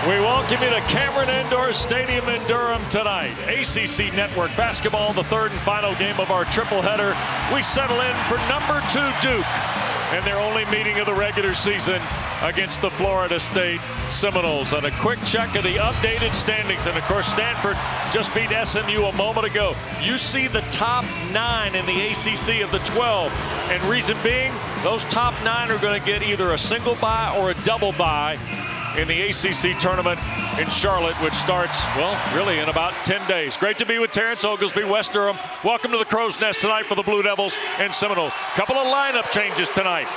We welcome you to Cameron Indoor Stadium in Durham tonight. ACC Network basketball, the third and final game of our triple header. We settle in for number 2 Duke and their only meeting of the regular season against the Florida State Seminoles. And a quick check of the updated standings. And of course, Stanford just beat SMU a moment ago. You see the top 9 in the ACC of the 12. And reason being, those top 9 are going to get either a single bye or a double bye in the ACC tournament in Charlotte, which starts, well, really in about 10 days. Great to be with Terrence Oglesby, West Durham. Welcome to the Crow's Nest tonight for the Blue Devils and Seminoles. Couple of lineup changes tonight.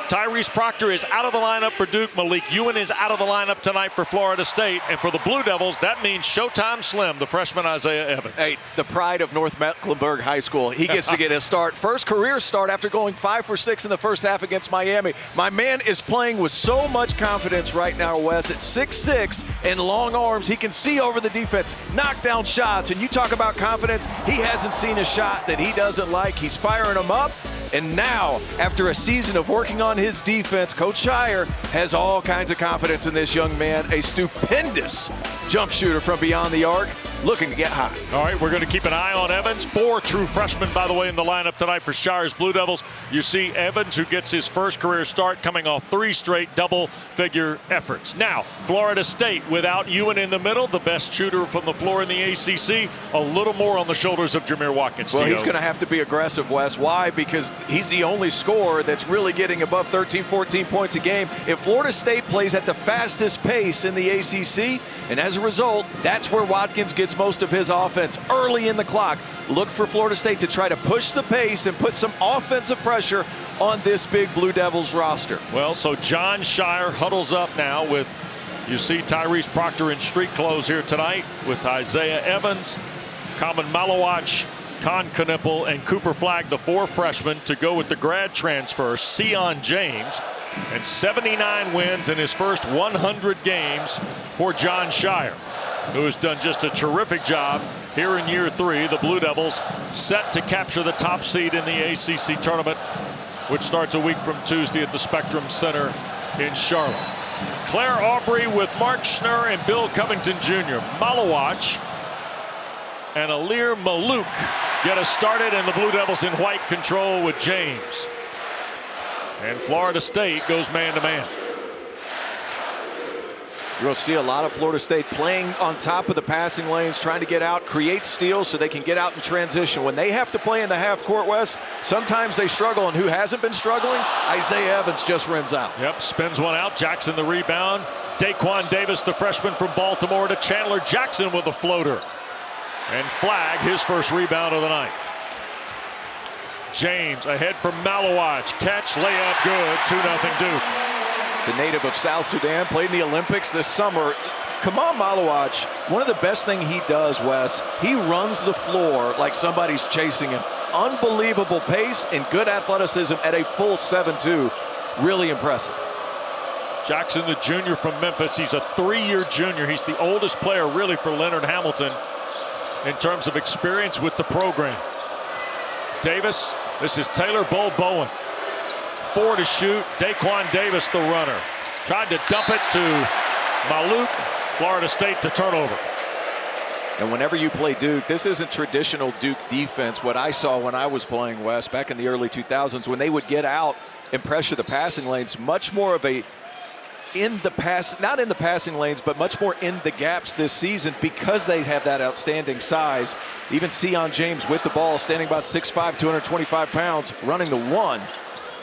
Tyrese Proctor is out of the lineup for Duke. Malik Ewan is out of the lineup tonight for Florida State. And for the Blue Devils, that means Showtime Slim, the freshman Isaiah Evans. Hey, the pride of North Mecklenburg High School. He gets to get a start. First career start after going 5 for 6 in the first half against Miami. My man is playing with so much confidence right now, Wes. At 6'6" and long arms, he can see over the defense, knock down shots. And you talk about confidence, he hasn't seen a shot that he doesn't like. He's firing them up. And now, after a season of working on his defense, Coach Shire has all kinds of confidence in this young man. A stupendous jump shooter from beyond the arc, looking to get hot. All right, we're going to keep an eye on Evans. 4 true freshmen, by the way, in the lineup tonight for Shire's Blue Devils. You see Evans, who gets his first career start, coming off 3 straight double-figure efforts. Now, Florida State, without Ewan in the middle, the best shooter from the floor in the ACC, a little more on the shoulders of Jameer Watkins. Well, he's going to have to be aggressive, Wes. Why? Because he's the only scorer that's really getting above 13, 14 points a game. If Florida State plays at the fastest pace in the ACC, and as a result, that's where Watkins gets most of his offense early in the clock. Look for Florida State to try to push the pace and put some offensive pressure on this big Blue Devils roster. Well, so John Shire huddles up now with, you see Tyrese Proctor in street clothes here tonight with Isaiah Evans, Common Malawach, Con Knippel, and Cooper Flagg, the 4 freshmen, to go with the grad transfer, Sion James. And 79 wins in his first 100 games for John Shire, who has done just a terrific job here in year 3. The Blue Devils set to capture the top seed in the ACC tournament, which starts a week from Tuesday at the Spectrum Center in Charlotte. Claire Aubrey with Mark Schnurr and Bill Covington Jr. Malawach and Alir Malouk get us started, and the Blue Devils in white control with James. And Florida State goes man-to-man. You're going to see a lot of Florida State playing on top of the passing lanes, trying to get out, create steals so they can get out in transition. When they have to play in the half court, Wes, sometimes they struggle, and who hasn't been struggling? Isaiah Evans just rims out. Yep, spins one out. Jackson the rebound. Daquan Davis, the freshman from Baltimore, to Chandler Jackson with a floater. And Flagg, his first rebound of the night. James ahead from Malawach. Catch, layup, good. 2-0 Duke. The native of South Sudan, played in the Olympics this summer. Kamal Malawach, one of the best things he does, Wes, he runs the floor like somebody's chasing him. Unbelievable pace and good athleticism at a full 7'2". Really impressive. Jackson, the junior from Memphis, he's a 3-year junior. He's the oldest player really for Leonard Hamilton in terms of experience with the program. Davis, this is Taylor Bowen. 4 to shoot. Daquan Davis, the runner. Tried to dump it to Malouk. Florida State to turnover. And whenever you play Duke, this isn't traditional Duke defense. What I saw when I was playing, West, back in the early 2000s, when they would get out and pressure the passing lanes, much more of a not in the passing lanes, but much more in the gaps this season because they have that outstanding size. Even Sion James with the ball, standing about 6'5", 225 pounds, running the 1.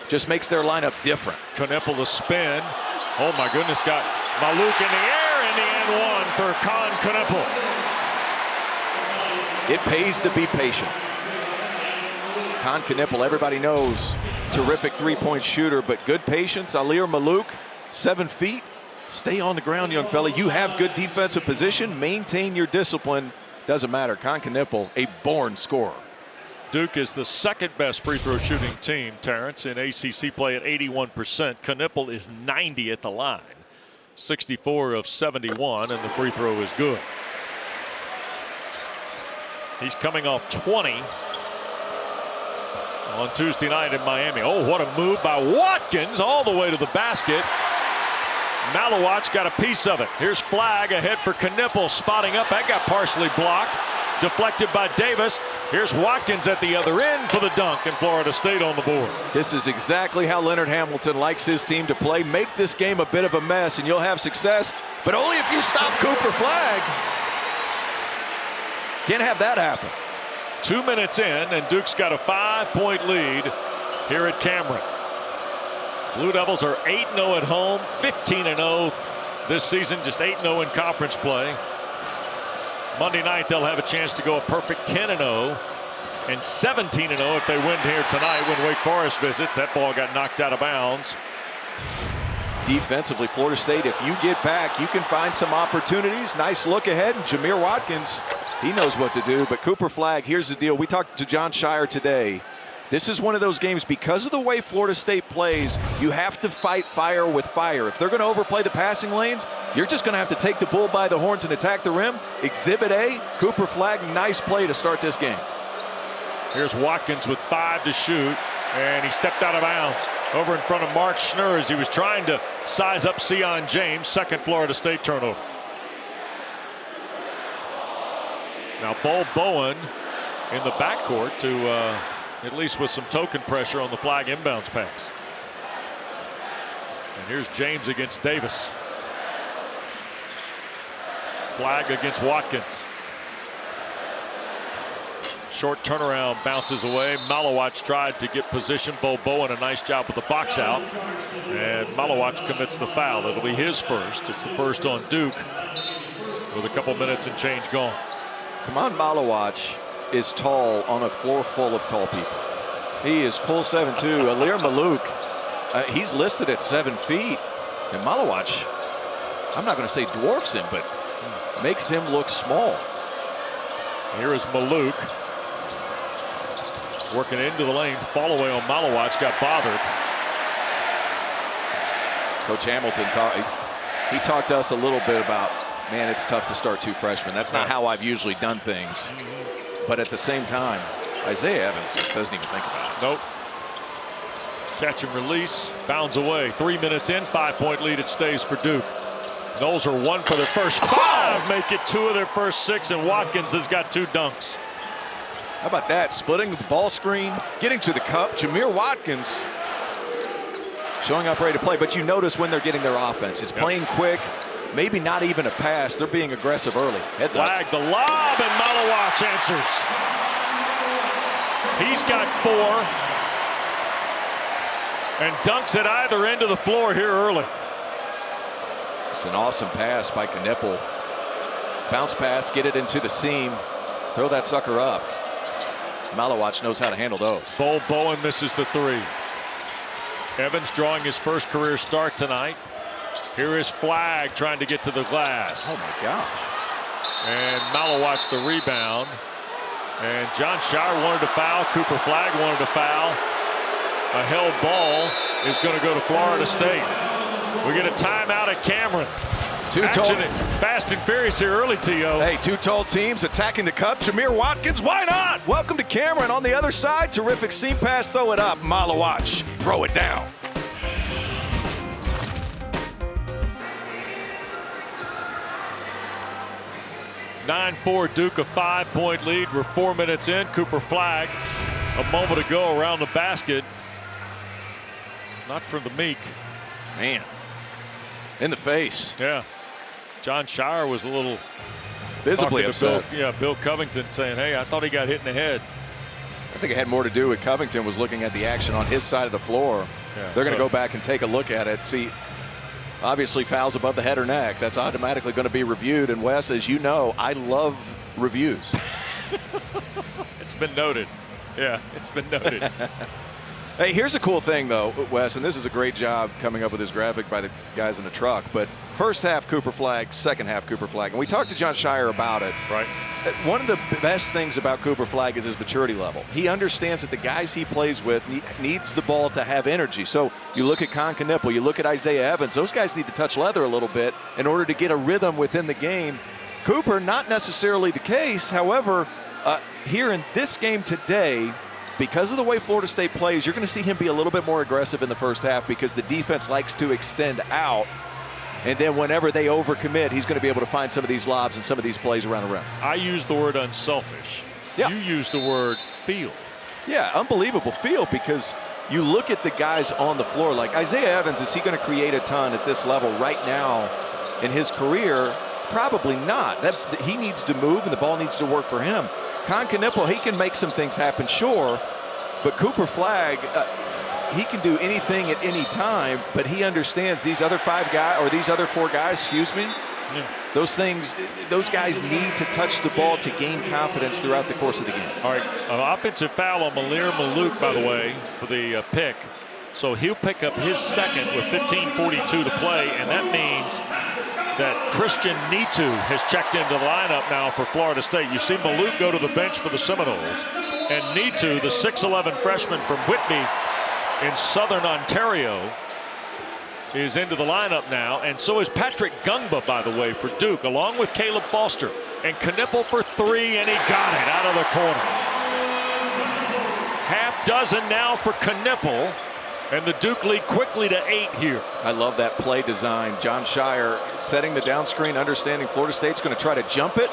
Just makes their lineup different. Knippel the spin. Oh my goodness, got Malouk in the air in the end 1 for Con Knippel. It pays to be patient. Con Knippel, everybody knows, terrific 3-point shooter, but good patience. Alir Malouk, 7 feet. Stay on the ground, young fella. You have good defensive position. Maintain your discipline. Doesn't matter. Con Knippel, a born scorer. Duke is the second best free throw shooting team, Terrence, in ACC play at 81%. Knippel is 90 at the line. 64 of 71, and the free throw is good. He's coming off 20 on Tuesday night in Miami. Oh, what a move by Watkins all the way to the basket. Malowacz got a piece of it. Here's Flagg ahead for Knippel, spotting up. That got partially blocked. Deflected by Davis. Here's Watkins at the other end for the dunk, and Florida State on the board. This is exactly how Leonard Hamilton likes his team to play. Make this game a bit of a mess, and you'll have success, but only if you stop Cooper Flagg. Can't have that happen. 2 minutes in, and Duke's got a 5-point lead here at Cameron. Blue Devils are 8-0 at home, 15-0 this season, just 8-0 in conference play. Monday night, they'll have a chance to go a perfect 10-0 and 17-0 if they win here tonight when Wake Forest visits. That ball got knocked out of bounds. Defensively, Florida State, if you get back, you can find some opportunities. Nice look ahead, and Jameer Watkins, he knows what to do. But Cooper Flagg, here's the deal. We talked to John Shire today. This is one of those games, because of the way Florida State plays, you have to fight fire with fire. If they're going to overplay the passing lanes, you're just going to have to take the bull by the horns and attack the rim. Exhibit A, Cooper Flagg, nice play to start this game. Here's Watkins with 5 to shoot, and he stepped out of bounds over in front of Mark Schnur as he was trying to size up Sion James. Second Florida State turnover. Now Bo Bowen in the backcourt to at least with some token pressure on the Flagg inbounds pass. And here's James against Davis. Flagg against Watkins. Short turnaround, bounces away. Malowacz tried to get position. Bo Bowen, a nice job with the box out. And Malowacz commits the foul. It'll be his first. It's the first on Duke with a couple minutes and change gone. Kamon Malowacz is tall on a floor full of tall people. He is full 7'2". Alir Malouk, he's listed at 7 feet. And Malowacz, I'm not going to say dwarfs him, but makes him look small. Here is Malouk working into the lane. Fall away on Malowacz, got bothered. Coach Hamilton talked to us a little bit about, man, it's tough to start 2 freshmen. That's not how I've usually done things. But at the same time, Isaiah Evans just doesn't even think about it. Nope. Catch and release, bounds away. 3 minutes in, 5-point lead. It stays for Duke. Noles are 1 for their first 5, make it 2 of their first 6, and Watkins has got 2 dunks. How about that? Splitting the ball screen, getting to the cup. Jameer Watkins showing up ready to play. But you notice when they're getting their offense, it's playing quick. Maybe not even a pass. They're being aggressive early. Heads up. Flagg, the lob, and Malowacz answers. He's got 4. And dunks at either end of the floor here early. It's an awesome pass by Knippel. Bounce pass, get it into the seam. Throw that sucker up. Malowacz knows how to handle those. Bo Bowen misses the 3. Evans drawing his first career start tonight. Here is Flagg trying to get to the glass. Oh my gosh. And Malowacz the rebound. And John Shire wanted to foul. Cooper Flagg wanted to foul. A held ball is going to go to Florida State. We get a timeout at Cameron. Action fast and furious here early, T.O. Hey, 2 tall teams attacking the cup. Jameer Watkins, why not? Welcome to Cameron. On the other side, terrific seam pass. Throw it up. Malowacz, throw it down. (9-4) Duke, a 5-point lead. We're 4 minutes in. Cooper Flagg a moment ago around the basket. Not from the meek. Man, in the face. Yeah. John Shire was a little visibly upset. Bill Covington saying, hey, I thought he got hit in the head. I think it had more to do with Covington was looking at the action on his side of the floor. Yeah, they're going to go back and take a look at it. See, obviously fouls above the head or neck. That's automatically going to be reviewed. And Wes, as you know, I love reviews. It's been noted. Yeah, it's been noted. Hey, here's a cool thing, though, Wes, and this is a great job coming up with this graphic by the guys in the truck. But first half Cooper Flagg, second half Cooper Flagg. And we talked to John Shire about it. Right. One of the best things about Cooper Flagg is his maturity level. He understands that the guys he plays with needs the ball to have energy. So you look at Con Knippel, you look at Isaiah Evans, those guys need to touch leather a little bit in order to get a rhythm within the game. Cooper, not necessarily the case. However, here in this game today, because of the way Florida State plays, you're going to see him be a little bit more aggressive in the first half because the defense likes to extend out. And then whenever they overcommit, he's going to be able to find some of these lobs and some of these plays around the rim. I use the word unselfish. Yeah. You use the word feel. Yeah, unbelievable feel, because you look at the guys on the floor like Isaiah Evans. Is he going to create a ton at this level right now in his career? Probably not. He needs to move, and the ball needs to work for him. Con Knipple, he can make some things happen, sure, but Cooper Flagg, he can do anything at any time, but he understands these other four guys, excuse me, those guys need to touch the ball to gain confidence throughout the course of the game. All right, an offensive foul on Malir Malouk, by the way, for the pick. So he'll pick up his second with 15:42 to play, and that means that Christian Nitu has checked into the lineup now for Florida State. You see Malouk go to the bench for the Seminoles, and Nitu, the 6'11 freshman from Whitby in southern Ontario, is into the lineup now, and so is Patrick Gungba, by the way, for Duke, along with Caleb Foster. And Knipple for three, and he got it out of the corner. Half dozen now for Knipple, and the Duke lead quickly to 8 here. I love that play design. John Shire setting the down screen, understanding Florida State's going to try to jump it.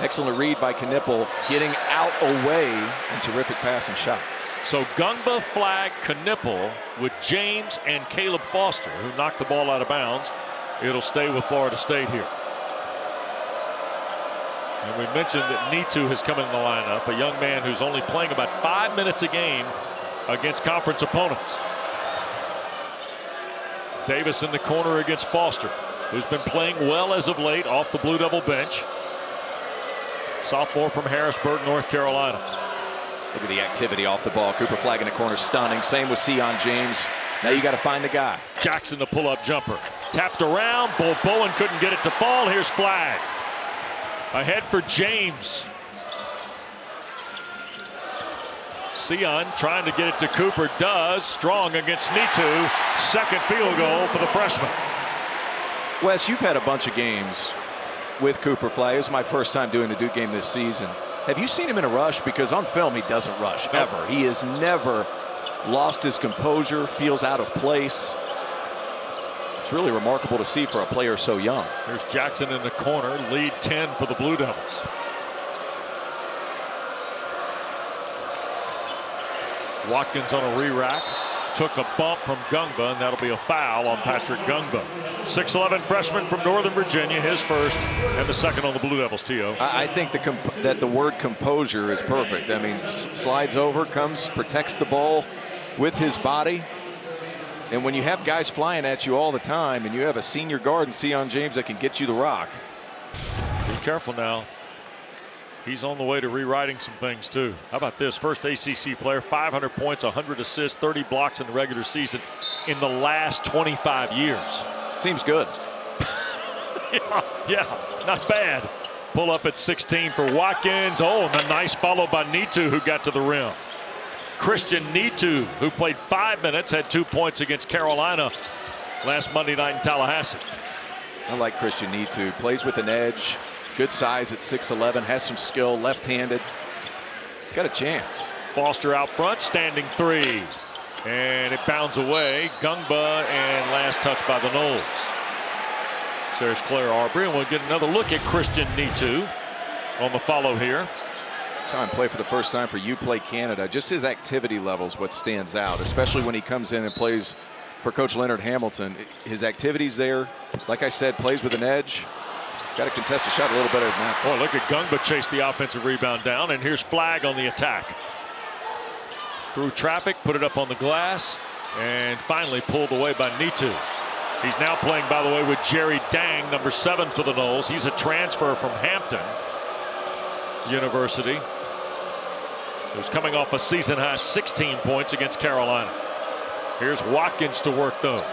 Excellent read by Knipple, getting out away, and terrific pass and shot. So Gungba, Flagg, Knipple with James and Caleb Foster, who knocked the ball out of bounds. It'll stay with Florida State here. And we mentioned that Nitu has come in the lineup, a young man who's only playing about 5 minutes a game against conference opponents. Davis in the corner against Foster, who's been playing well as of late off the Blue Devil bench. Sophomore from Harrisburg, North Carolina. Look at the activity off the ball. Cooper Flagg in the corner, stunning. Same with Sion James. Now you got to find the guy. Jackson, the pull-up jumper. Tapped around. Bowen couldn't get it to fall. Here's Flagg. Ahead for James. Sion trying to get it to Cooper. Does. Strong against Nitu. Second field goal for the freshman. Wes, you've had a bunch of games with Cooper Flagg. This is my first time doing a Duke game this season. Have you seen him in a rush? Because on film, he doesn't rush, ever. He has never lost his composure, feels out of place. It's really remarkable to see for a player so young. Here's Jackson in the corner, lead 10 for the Blue Devils. Watkins on a re-rack. Took a bump from Gungba, and that'll be a foul on Patrick Gungba. 6'11 freshman from Northern Virginia, his first and the second on the Blue Devils, T.O. I think that the word composure is perfect. I mean, slides over, comes, protects the ball with his body. And when you have guys flying at you all the time, and you have a senior guard in Sion James that can get you the rock. Be careful now. He's on the way to rewriting some things, too. How about this? First ACC player, 500 points, 100 assists, 30 blocks in the regular season in the last 25 years. Seems good. yeah, not bad. Pull up at 16 for Watkins. Oh, and a nice follow by Nitu, who got to the rim. Christian Nitu, who played 5 minutes, had 2 points against Carolina last Monday night in Tallahassee. I like Christian Nitu. Plays with an edge. Good size at 6'11", has some skill, left-handed. He's got a chance. Foster out front, standing three. And it bounds away. Gungba, and last touch by the Noles. So there's Claire Arbery, and we'll get another look at Christian Nitu on the follow here. Saw him play for the first time for UPlay Canada. Just his activity levels what stands out, especially when he comes in and plays for Coach Leonard Hamilton. His activity's there. Like I said, plays with an edge. Got to contest the shot a little better than that. Boy, look at Gungba chase the offensive rebound down, and here's Flagg on the attack. Through traffic, put it up on the glass, and finally pulled away by Nitu. He's now playing, by the way, with Jerry Dang, number 7 for the Noles. He's a transfer from Hampton University. He was coming off a season-high 16 points against Carolina. Here's Watkins to work, though.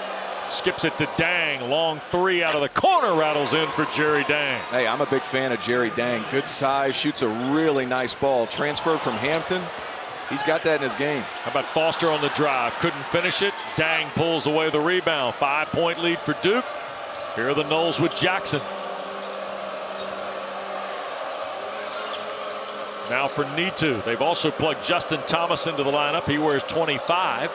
Skips it to Dang. Long three out of the corner, rattles in for Jerry Dang. Hey, I'm a big fan of Jerry Dang. Good size, shoots a really nice ball. Transferred from Hampton. He's got that in his game. How about Foster on the drive? Couldn't finish it. Dang pulls away the rebound. 5-point lead for Duke. Here are the Noles with Jackson. Now for Nitu. They've also plugged Justin Thomas into the lineup. He wears 25.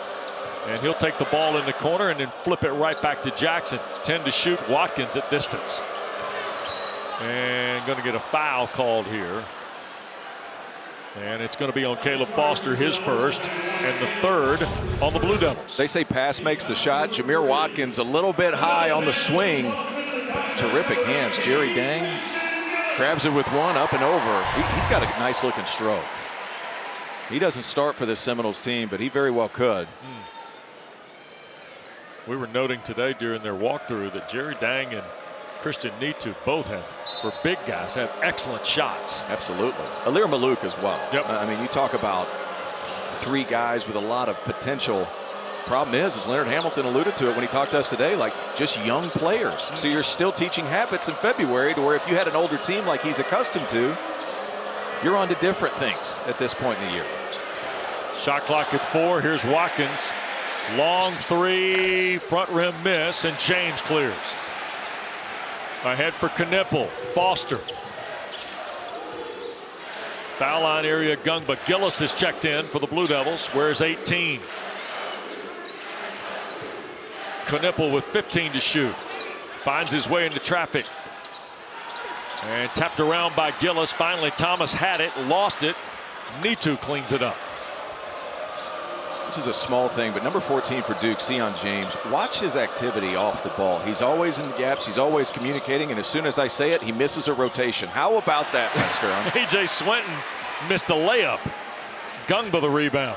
And he'll take the ball in the corner and then flip it right back to Jackson. 10 to shoot. Watkins at distance. And going to get a foul called here. And it's going to be on Caleb Foster, his first, and the third on the Blue Devils. They say pass makes the shot. Jameer Watkins a little bit high on the swing. Terrific hands. Jerry Dang grabs it with one, up and over. He's got a nice looking stroke. He doesn't start for the Seminoles team, but he very well could. We were noting today during their walkthrough that Jerry Dang and Christian Nitu both have, for big guys, have excellent shots. Absolutely. Alir Malouk as well. Yep. I mean, you talk about three guys with a lot of potential. Problem is, as Leonard Hamilton alluded to it when he talked to us today, like just young players. So you're still teaching habits in February to where if you had an older team like he's accustomed to, you're on to different things at this point in the year. Shot clock at 4. Here's Watkins. Long three, front rim miss, and James clears. Ahead for Knipple. Foster. Foul line area, Gungba. Gillis is checked in for the Blue Devils. Wears 18. Knipple with 15 to shoot. Finds his way into traffic. And tapped around by Gillis. Finally, Thomas had it, lost it. Nitu cleans it up. This is a small thing, but number 14 for Duke, Sion James, watch his activity off the ball. He's always in the gaps. He's always communicating, and as soon as I say it, he misses a rotation. How about that, Lester? A.J. Swinton missed a layup. Gungba the rebound.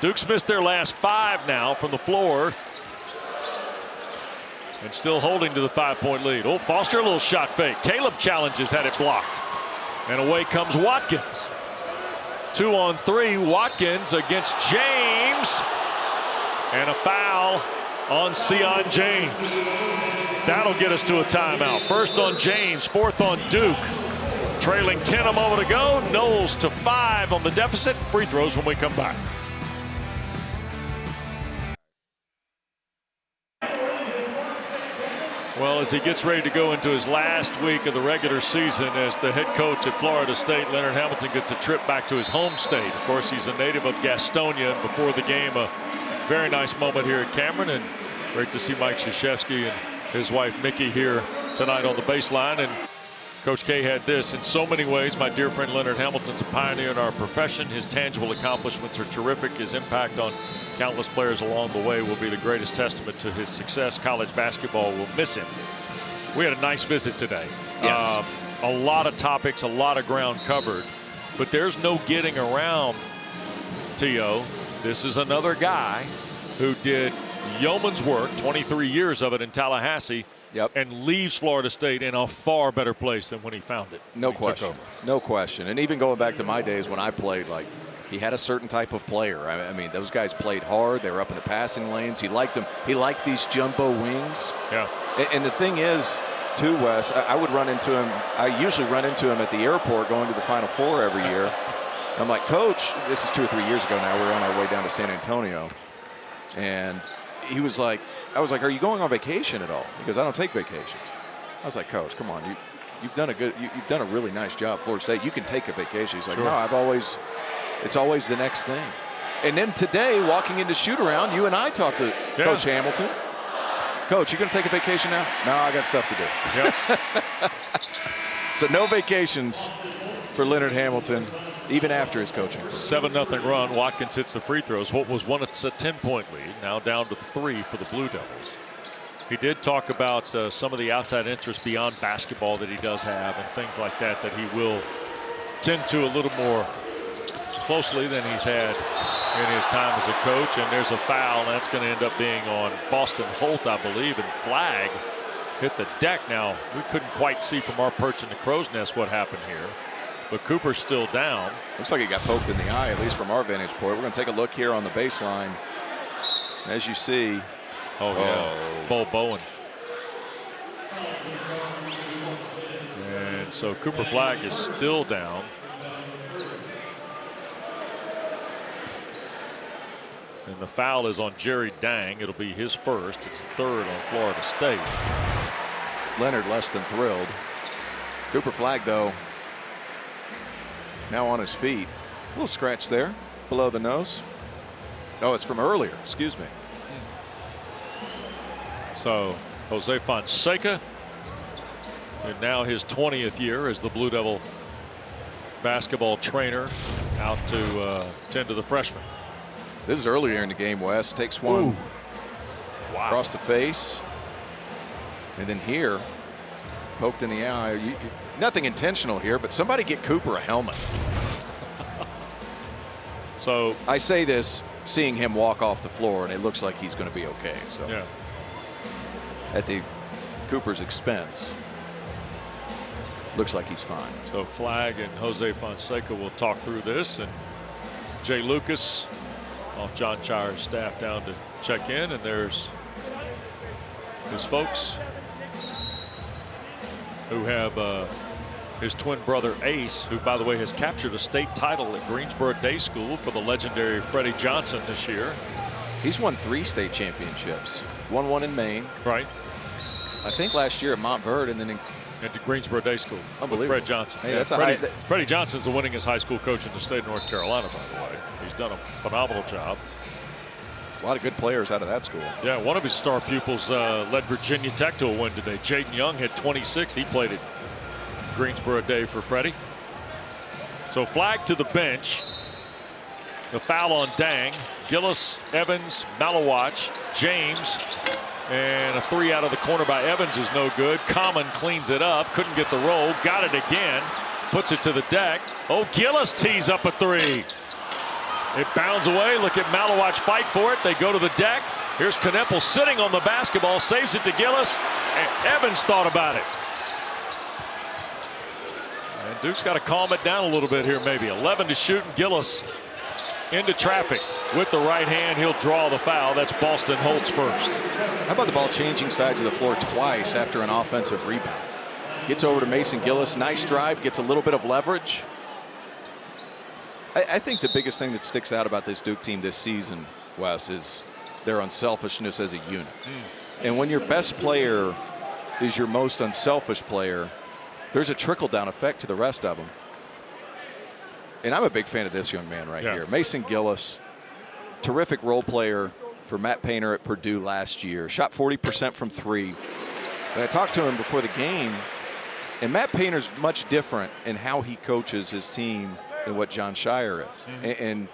Duke's missed their last 5 now from the floor. And still holding to the 5-point lead. Oh, Foster, a little shot fake. Caleb challenges, had it blocked. And away comes Watkins. 2 on 3. Watkins against James. And a foul on Sion James. That'll get us to a timeout. First on James, 4th on Duke. Trailing 10 a moment to go. Knowles to 5 on the deficit. Free throws when we come back. Well, as he gets ready to go into his last week of the regular season as the head coach at Florida State, Leonard Hamilton gets a trip back to his home state. Of course, he's a native of Gastonia. Before the game, a very nice moment here at Cameron, and great to see Mike Krzyzewski and his wife Mickey here tonight on the baseline. And Coach K had this: in so many ways, my dear friend Leonard Hamilton's a pioneer in our profession. His tangible accomplishments are terrific. His impact on countless players along the way will be the greatest testament to his success. College basketball will miss him. We had a nice visit today. Yes. A lot of topics, a lot of ground covered, but there's no getting around, T.O. This is another guy who did yeoman's work, 23 years of it in Tallahassee, and leaves Florida State in a far better place than when he found it. No question. No question. And even going back to my days when I played, like, he had a certain type of player. I mean, those guys played hard. They were up in the passing lanes. He liked them. He liked these jumbo wings. Yeah. And the thing is, too, Wes, I would run into him. I usually run into him at the airport going to the Final Four every year. I'm like, Coach, this is 2 or 3 years ago now. We're on our way down to San Antonio. And he was like, I was like, are you going on vacation at all? Because I don't take vacations. I was like, Coach, come on. You've done a really nice job at Florida State. You can take a vacation. He's like, sure. No, it's always the next thing. And then today, walking into shoot around, you and I talked to Coach Hamilton. Coach, you going to take a vacation now? No, I got stuff to do. Yep. So no vacations for Leonard Hamilton, even after his coaching. 7-0 run. Watkins hits the free throws. What was once a 10-point lead, now down to 3 for the Blue Devils. He did talk about some of the outside interests beyond basketball that he does have and things like that he will tend to a little more closely than he's had in his time as a coach. And there's a foul, and that's going to end up being on Boston Holt, I believe, and flag hit the deck. Now, we couldn't quite see from our perch in the crow's nest what happened here, but Cooper's still down. Looks like he got poked in the eye, at least from our vantage point. We're going to take a look here on the baseline. As you see, Bo Bowen. And so Cooper Flagg is still down. And the foul is on Jerry Dang. It'll be his first. It's third on Florida State. Leonard less than thrilled. Cooper Flagg, though, now on his feet. A little scratch there below the nose. Oh, it's from earlier. Excuse me. So Jose Fonseca, and now his 20th year as the Blue Devil basketball trainer, out to tend to the freshman. This is earlier in the game. Wes takes one Ooh. Wow. across the face, and then here, poked in the eye. Nothing intentional here, but somebody get Cooper a helmet. So I say this seeing him walk off the floor, and it looks like he's going to be okay. So yeah. At the Cooper's expense, looks like he's fine. So Flag and Jose Fonseca will talk through this, and Jay Lucas off John Shire's staff down to check in, and there's his folks who have his twin brother Ace, who by the way has captured a state title at Greensboro Day School for the legendary Freddie Johnson this year. He's won 3 state championships. Won one in Maine. Right. I think last year at Montverde, and then At the Greensboro Day School with Fred Johnson. Hey, that's Freddie, Freddie Johnson's the winningest high school coach in the state of North Carolina, by the way. He's done a phenomenal job. A lot of good players out of that school. Yeah, one of his star pupils led Virginia Tech to a win today. Jaden Young had 26. He played at Greensboro Day for Freddie. So Flag to the bench. The foul on Dang. Gillis, Evans, Malawach, James. And a 3 out of the corner by Evans is no good. Common cleans it up. Couldn't get the roll. Got it again. Puts it to the deck. Oh, Gillis tees up a 3. It bounds away. Look at Malawach fight for it. They go to the deck. Here's Kneppel sitting on the basketball. Saves it to Gillis. And Evans thought about it. And Duke's got to calm it down a little bit here maybe. 11 to shoot, and Gillis into traffic with the right hand. He'll draw the foul. That's Boston Holtz first. How about the ball changing sides of the floor twice after an offensive rebound? Gets over to Mason Gillis. Nice drive. Gets a little bit of leverage. I think the biggest thing that sticks out about this Duke team this season, Wes, is their unselfishness as a unit. And when your best player is your most unselfish player, there's a trickle-down effect to the rest of them. And I'm a big fan of this young man right here. Mason Gillis, terrific role player for Matt Painter at Purdue last year. Shot 40% from 3. And I talked to him before the game, and Matt Painter's much different in how he coaches his team than what John Shire is. And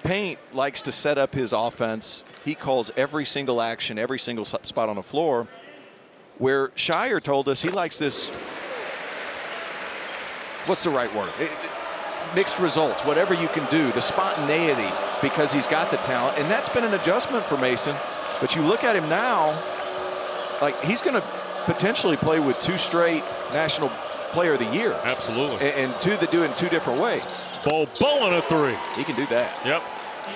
Paint likes to set up his offense. He calls every single action, every single spot on the floor, where Shire told us he likes this, what's the right word? Mixed results, whatever you can do, the spontaneity, because he's got the talent, and that's been an adjustment for Mason. But you look at him now, like he's going to potentially play with 2 straight National Player of the Year. Absolutely. And 2 that do it in 2 different ways. Bowen a 3. He can do that. Yep.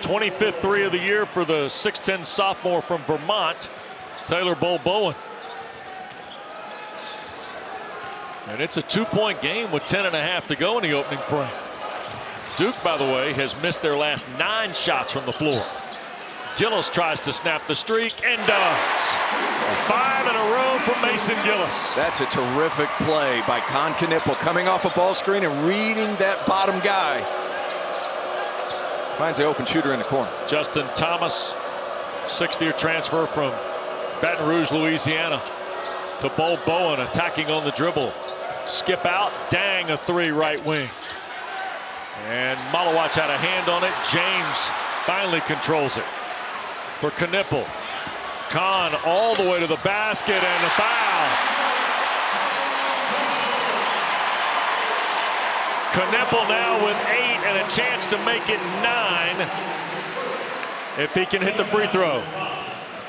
25th 3 of the year for the 6'10 sophomore from Vermont, Taylor Bowen. And it's a 2-point game with 10.5 to go in the opening frame. Duke, by the way, has missed their last 9 shots from the floor. Gillis tries to snap the streak and does. 5 in a row for Mason Gillis. That's a terrific play by Kneppel, coming off a ball screen and reading that bottom guy. Finds the open shooter in the corner. Justin Thomas, 6th-year transfer from Baton Rouge, Louisiana, to Bowen, attacking on the dribble. Skip out, Dang a 3 right wing. And Malawach had a hand on it. James finally controls it for Kneppel. Kahn all the way to the basket, and a foul. Kneppel now with 8 and a chance to make it 9 if he can hit the free throw.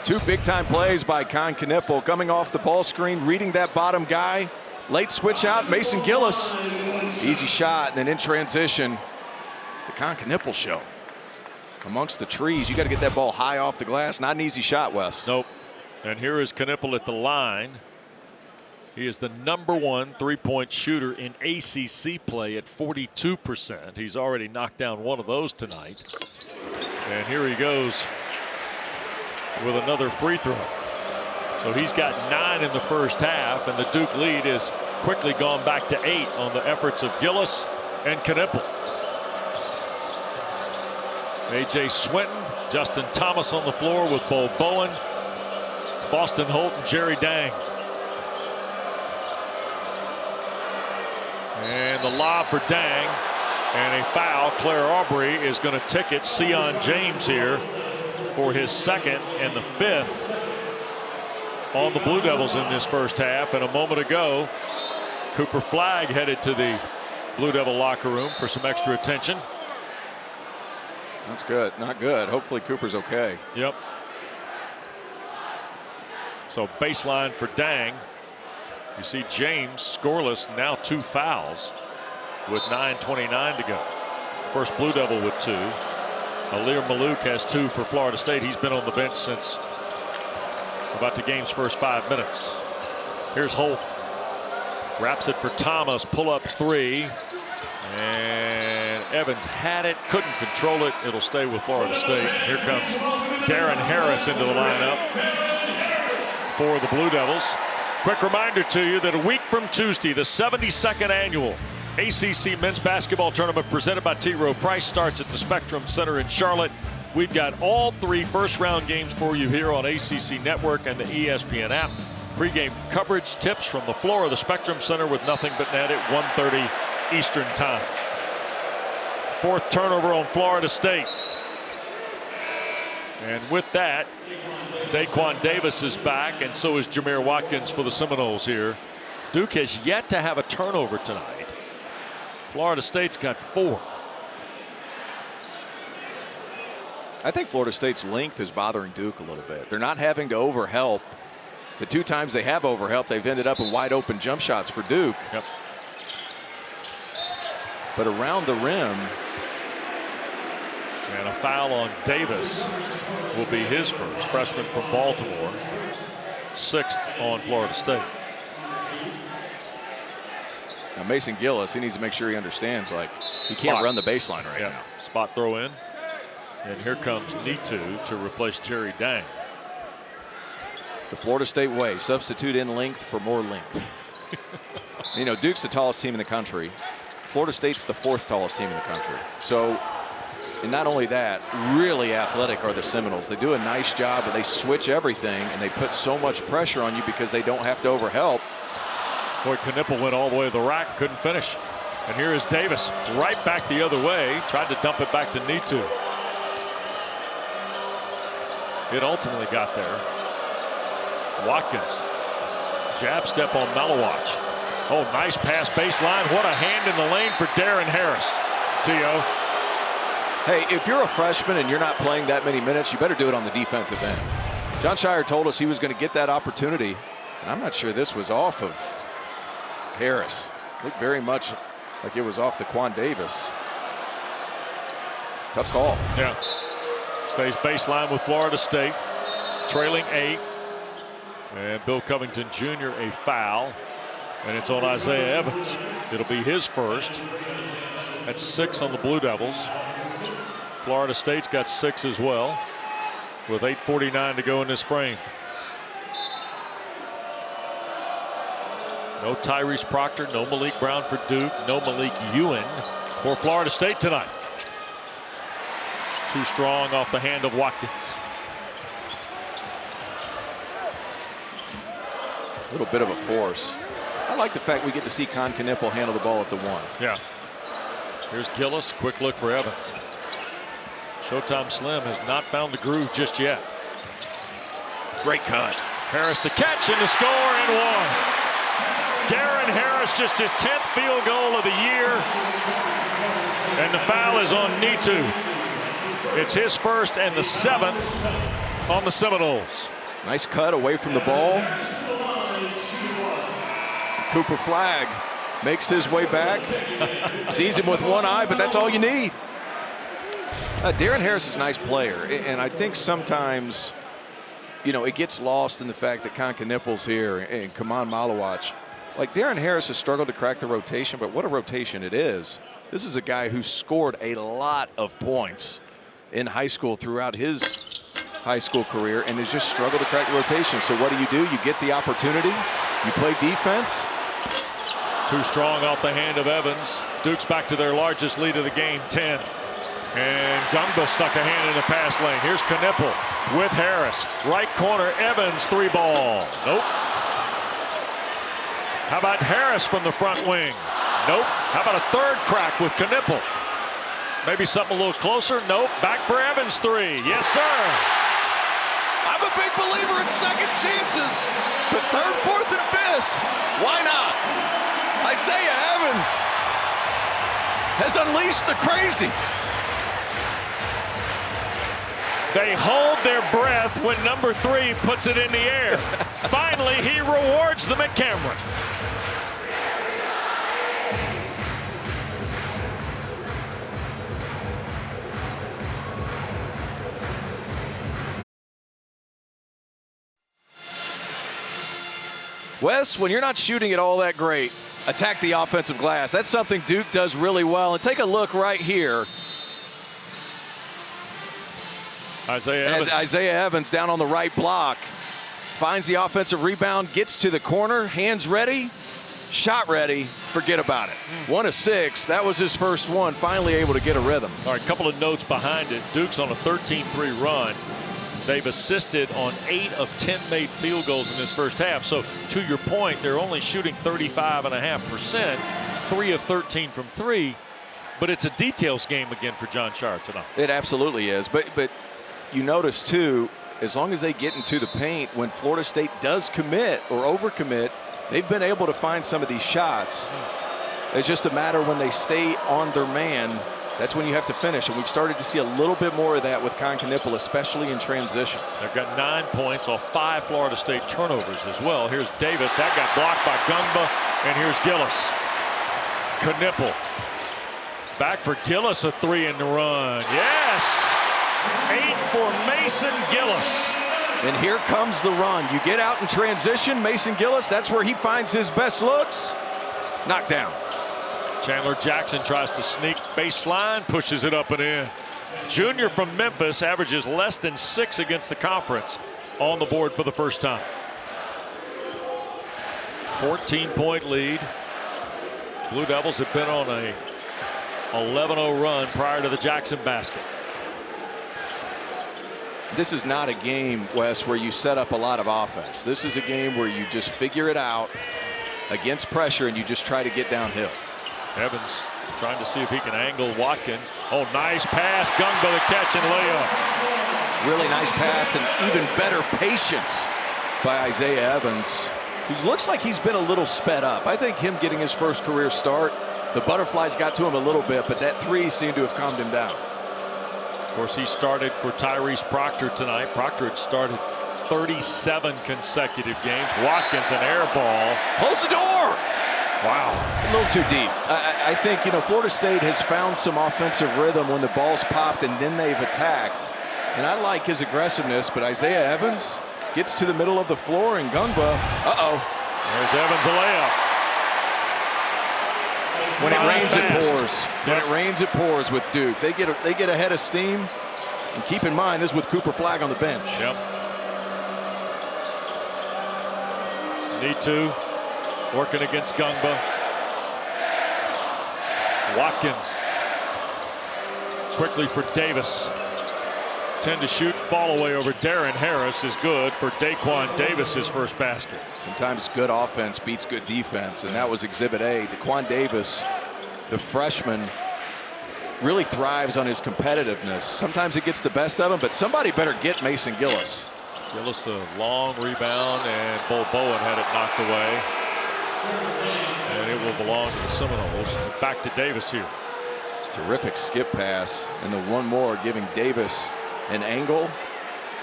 2 big-time plays by Kneppel, coming off the ball screen, reading that bottom guy. Late switch out, Mason Gillis. Easy shot, and then in transition, the Kneppel show. Amongst the trees, you got to get that ball high off the glass. Not an easy shot, Wes. Nope. And here is Kneppel at the line. He is the #1 3-point shooter in ACC play at 42%. He's already knocked down one of those tonight. And here he goes with another free throw. So he's got 9 in the first half, and the Duke lead has quickly gone back to 8 on the efforts of Gillis and Kneppel. A.J. Swinton, Justin Thomas on the floor with Bowen. Boston Holt and Jerry Dang. And the lob for Dang. And a foul. Claire Aubrey is going to ticket Sion James here for his second and the fifth on the Blue Devils in this first half. And a moment ago, Cooper Flagg headed to the Blue Devil locker room for some extra attention. That's good. Not good. Hopefully Cooper's okay. Yep. So baseline for Dang. You see James scoreless, now 2 fouls with 9:29 to go. First Blue Devil with 2. Alir Malouk has 2 for Florida State. He's been on the bench since about the game's first 5 minutes. Here's Holt. Wraps it for Thomas. Pull up 3. And Evans had it, couldn't control it. It'll stay with Florida State. Here comes Darren Harris into the lineup for the Blue Devils. Quick reminder to you that a week from Tuesday, the 72nd annual ACC Men's Basketball Tournament presented by T. Rowe Price starts at the Spectrum Center in Charlotte. We've got all 3 first-round games for you here on ACC Network and the ESPN app. Pre-game coverage, tips from the floor of the Spectrum Center with nothing but net at 1:30 Eastern Time. 4th turnover on Florida State. And with that, Daquan Davis is back, and so is Jameer Watkins for the Seminoles here. Duke has yet to have a turnover tonight. Florida State's got 4. I think Florida State's length is bothering Duke a little bit. They're not having to overhelp. The 2 times they have overhelped, they've ended up in wide open jump shots for Duke. Yep. But around the rim. And a foul on Davis will be his first. Freshman from Baltimore. 6th on Florida State. Now Mason Gillis, he needs to make sure he understands, like, he can't run the baseline right now. Spot throw in. And here comes Nitu to replace Jerry Dang. The Florida State way, substitute in length for more length. You know, Duke's the tallest team in the country. Florida State's the 4th tallest team in the country. So, and not only that, really athletic are the Seminoles. They do a nice job, but they switch everything, and they put so much pressure on you because they don't have to overhelp. Boy, Knippel went all the way to the rack, couldn't finish. And here is Davis, right back the other way, tried to dump it back to Nitu. It ultimately got there. Watkins, jab step on Malawach. Oh, nice pass baseline. What a hand in the lane for Darren Harris. T.O. Hey, if you're a freshman and you're not playing that many minutes, you better do it on the defensive end. John Shire told us he was going to get that opportunity, and I'm not sure this was off of Harris. Looked very much like it was off to Quan Davis. Tough call. Yeah. Stays baseline with Florida State, trailing 8. And Bill Covington Jr. a foul. And it's on Isaiah Evans. It'll be his first. That's 6 on the Blue Devils. Florida State's got 6 as well, with 8:49 to go in this frame. No Tyrese Proctor, no Malik Brown for Duke, no Malik Ewan for Florida State tonight. Too strong off the hand of Watkins. A little bit of a force. I like the fact we get to see Con Knippel handle the ball at the 1. Yeah. Here's Gillis. Quick look for Evans. Showtime Slim has not found the groove just yet. Great cut. Harris the catch and the score and 1. Darren Harris, just his 10th field goal of the year. And the foul is on Nitu. It's his first and the 7th on the Seminoles. Nice cut away from the ball. Cooper Flagg makes his way back. Sees him with one eye, but that's all you need. Darren Harris is a nice player, and I think sometimes, you know, it gets lost in the fact that Con Knippel's here and Kaman Malawach. Like, Darren Harris has struggled to crack the rotation, but what a rotation it is. This is a guy who scored a lot of points in high school throughout his high school career and has just struggled to crack the rotation. So what do? You get the opportunity, you play defense. Too strong off the hand of Evans. Duke's back to their largest lead of the game, 10. And Gungba stuck a hand in the pass lane. Here's Knippel with Harris. Right corner, Evans, 3-ball. Nope. How about Harris from the front wing? Nope. How about a third crack with Knippel? Maybe something a little closer? Nope. Back for Evans, 3. Yes, sir. I'm a big believer in second chances, but third, fourth, and fifth, why not? Isaiah Evans has unleashed the crazy. They hold their breath when number 3 puts it in the air. Finally, he rewards them at Cameron. Wes, when you're not shooting it all that great, attack the offensive glass. That's something Duke does really well. And take a look right here. Isaiah Evans down on the right block. Finds the offensive rebound, gets to the corner, hands ready, shot ready, forget about it. 1 of 6, that was his first one, finally able to get a rhythm. All right, a couple of notes behind it. Duke's on a 13-3 run. They've assisted on 8 of 10 made field goals in this first half. So to your point, they're only shooting 35.5%, 3 of 13 from 3. But it's a details game again for Jon Scheyer tonight. It absolutely is. But you notice too, as long as they get into the paint, when Florida State does commit or overcommit, they've been able to find some of these shots. It's just a matter when they stay on their man. That's when you have to finish, and we've started to see a little bit more of that with Knippel, especially in transition. They've got 9 points off 5 Florida State turnovers as well. Here's Davis. That got blocked by Gungba, and here's Gillis. Knippel. Back for Gillis, a 3 in the run. Yes! 8 for Mason Gillis. And here comes the run. You get out in transition, Mason Gillis, that's where he finds his best looks. Knocked down. Chandler Jackson tries to sneak baseline, pushes it up and in. Junior from Memphis averages less than 6 against the conference on the board for the first time. 14-point lead. Blue Devils have been on a 11-0 run prior to the Jackson basket. This is not a game, Wes, where you set up a lot of offense. This is a game where you just figure it out against pressure and you just try to get downhill. Evans trying to see if he can angle Watkins. Oh, nice pass. Gungba the catch and layup. Really nice pass and even better patience by Isaiah Evans, who looks like he's been a little sped up. I think him getting his first career start, the butterflies got to him a little bit, but that 3 seemed to have calmed him down. Of course, he started for Tyrese Proctor tonight. Proctor had started 37 consecutive games. Watkins, an air ball. Close the door. Wow. A little too deep. I think, Florida State has found some offensive rhythm when the ball's popped and then they've attacked. And I like his aggressiveness, but Isaiah Evans gets to the middle of the floor and Gungba. There's Evans, a layup. When it rains, it pours. When it rains, it pours with Duke. They get ahead of steam. And keep in mind, this is with Cooper Flagg on the bench. Yep. Need to. Working against Gungba. Watkins. Quickly for Davis. 10 to shoot. Fall away over Darren Harris is good for Daquan Davis, his first basket. Sometimes good offense beats good defense, and that was Exhibit A. Daquan Davis, the freshman, really thrives on his competitiveness. Sometimes it gets the best of him, but somebody better get Mason Gillis. Gillis, a long rebound, and Bo Bowen had it knocked away. And it will belong to the Seminoles. Back to Davis here. Terrific skip pass, and the one more giving Davis an angle.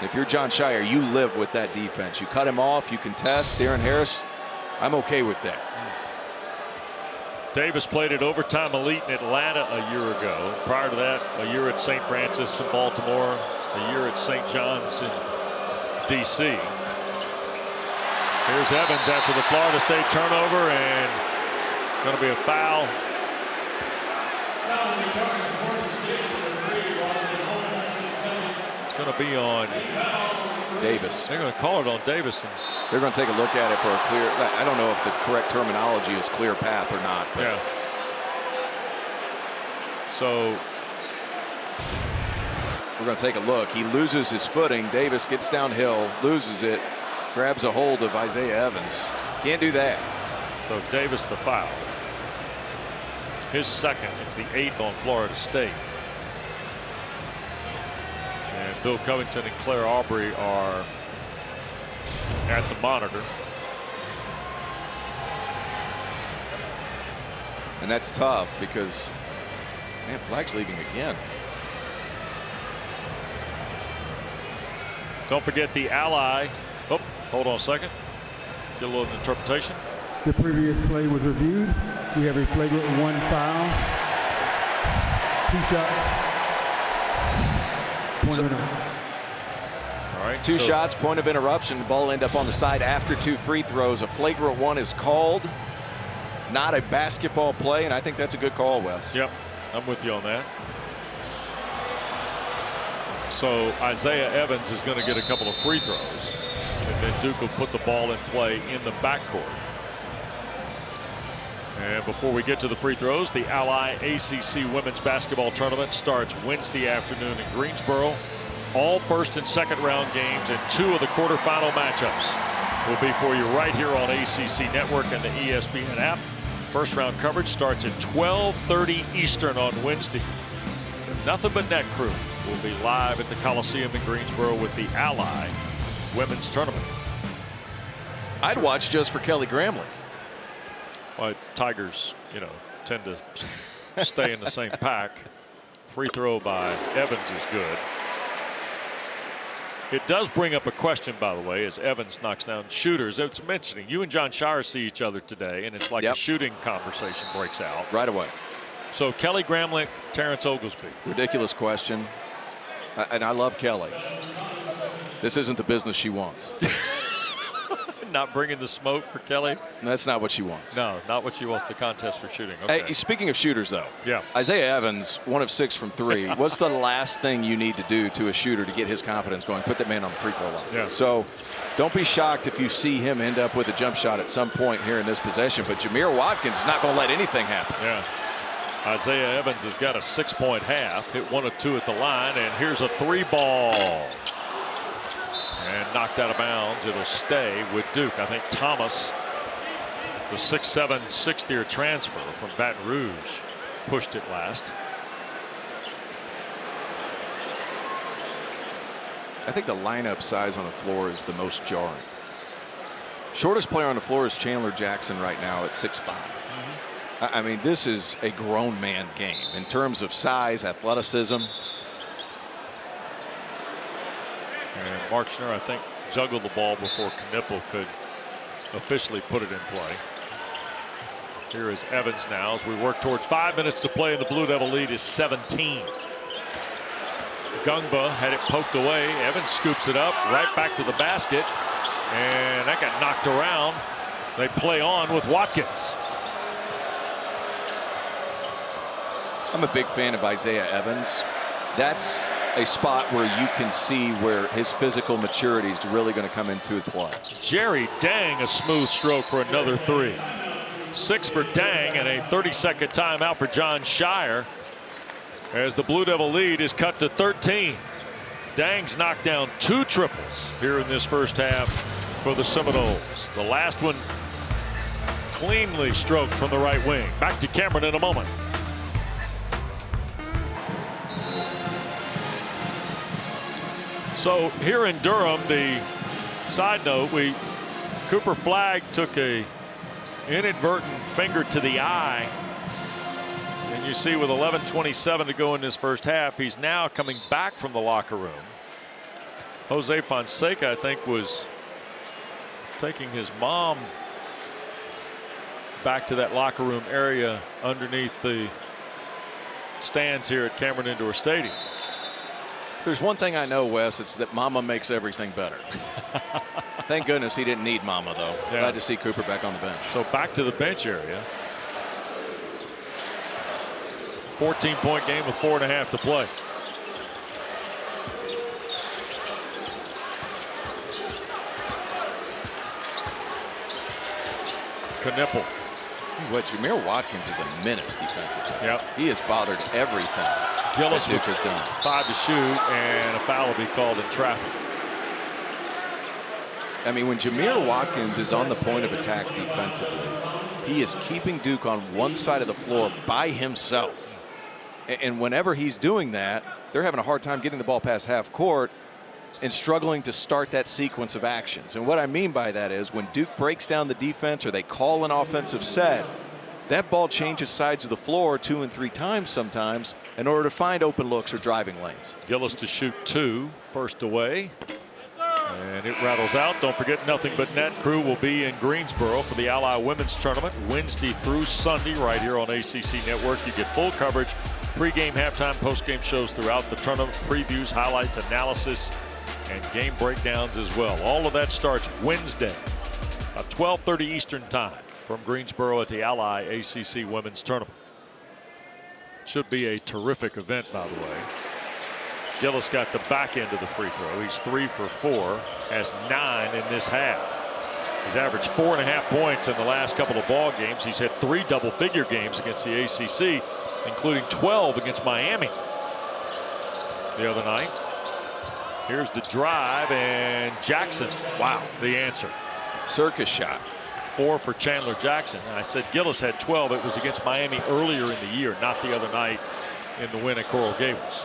If you're Jon Scheyer, you live with that defense. You cut him off, you contest. Darren Harris, I'm okay with that. Davis played at Overtime Elite in Atlanta a year ago. Prior to that, a year at St. Francis in Baltimore, a year at St. John's in D.C. Here's Evans after the Florida State turnover, and going to be a foul. It's going to be on Davis. They're going to call it on Davis. They're going to take a look at it for a clear. I don't know if the correct terminology is clear path or not. But. Yeah. So We're going to take a look. He loses his footing. Davis gets downhill, loses it, grabs a hold of Isaiah Evans. Can't do that. So Davis the foul. His second. It's the 8th on Florida State. And Bill Covington and Claire Aubrey are at the monitor. And that's tough because, man, flag's leaving again. Don't forget the Ally. Oh, hold on a second. Get a little interpretation. The previous play was reviewed. We have a flagrant 1 foul. 2 shots. Point of interruption. All right. Two shots, point of interruption. The ball end up on the side after 2 free throws. A flagrant 1 is called. Not a basketball play, and I think that's a good call, Wes. Yep, I'm with you on that. So Isaiah Evans is going to get a couple of free throws, and then Duke will put the ball in play in the backcourt. And before we get to the free throws, the Ally ACC Women's Basketball Tournament starts Wednesday afternoon in Greensboro. All first and second round games and 2 of the quarterfinal matchups will be for you right here on ACC Network and the ESPN app. First round coverage starts at 12:30 Eastern on Wednesday. The Nothing But Net crew will be live at the Coliseum in Greensboro with the Ally Women's Tournament. I'd watch just for Kelly Gramlich. Well, Tigers, tend to stay in the same pack. Free throw by Evans is good. It does bring up a question, by the way, as Evans knocks down shooters. It's mentioning you and John Shire see each other today, and it's like a shooting conversation breaks out right away. So Kelly Gramlich, Terrence Oglesby. Ridiculous question. And I love Kelly. This isn't the business she wants. Not bringing the smoke for Kelly? That's not what she wants. No, not what she wants, the contest for shooting. Okay. Hey, speaking of shooters, though. Yeah. Isaiah Evans, 1 of 6 from 3. What's the last thing you need to do to a shooter to get his confidence going? Put that man on the free throw line. Yeah. So don't be shocked if you see him end up with a jump shot at some point here in this possession. But Jamir Watkins is not going to let anything happen. Yeah. Isaiah Evans has got a 6-point half. Hit 1 of 2 at the line. And here's a 3 ball. And knocked out of bounds. It'll stay with Duke. I think Thomas, the 6'7", 6th-year transfer from Baton Rouge, pushed it last. I think the lineup size on the floor is the most jarring. Shortest player on the floor is Chandler Jackson right now at 6'5". I mean, this is a grown man game in terms of size, athleticism. And Marchner, I think, juggled the ball before Knipple could officially put it in play. Here is Evans now as we work towards 5 minutes to play, and the Blue Devil lead is 17. Gungba had it poked away. Evans scoops it up right back to the basket, and that got knocked around. They play on with Watkins. I'm a big fan of Isaiah Evans. That's a spot where you can see where his physical maturity is really going to come into play. Jerry Dang, a smooth stroke for another 3. 6 for Dang, and a 30-second timeout for John Shire as the Blue Devil lead is cut to 13. Dang's knocked down 2 triples here in this first half for the Seminoles. The last one cleanly stroked from the right wing. Back to Cameron in a moment. So here in Durham, the side note, Cooper Flagg took a inadvertent finger to the eye. And you see with 11:27 to go in this first half, he's now coming back from the locker room. Jose Fonseca, I think, was taking his mom back to that locker room area underneath the stands here at Cameron Indoor Stadium. There's one thing I know, Wes, it's that Mama makes everything better. Thank goodness he didn't need Mama, though. Yeah. Glad to see Cooper back on the bench. So back to the bench area. 14-point game with 4.5 to play. Knipple. What, Jamir Watkins is a menace defensively. Yep. He has bothered everything. Gillis Duke has done. 5 to shoot, and a foul will be called in traffic. I mean, when Jameer Watkins is on the point of attack defensively, he is keeping Duke on one side of the floor by himself. And whenever he's doing that, they're having a hard time getting the ball past half court and struggling to start that sequence of actions. And what I mean by that is when Duke breaks down the defense or they call an offensive set, that ball changes sides of the floor 2 and 3 times sometimes in order to find open looks or driving lanes. Gillis to shoot 2, first away. And it rattles out. Don't forget, Nothing But Net crew will be in Greensboro for the Ally Women's Tournament Wednesday through Sunday right here on ACC Network. You get full coverage, pregame, halftime, postgame shows throughout the tournament, previews, highlights, analysis, and game breakdowns as well. All of that starts Wednesday at 12:30 Eastern Time from Greensboro at the Ally ACC Women's Tournament. Should be a terrific event, by the way. Gillis got the back end of the free throw. He's 3 for 4, has 9 in this half. He's averaged 4.5 points in the last couple of ball games. He's had 3 double-figure games against the ACC, including 12 against Miami the other night. Here's the drive, and Jackson, wow, the answer. Circus shot. 4 for Chandler Jackson. And I said Gillis had 12. It was against Miami earlier in the year, not the other night in the win at Coral Gables.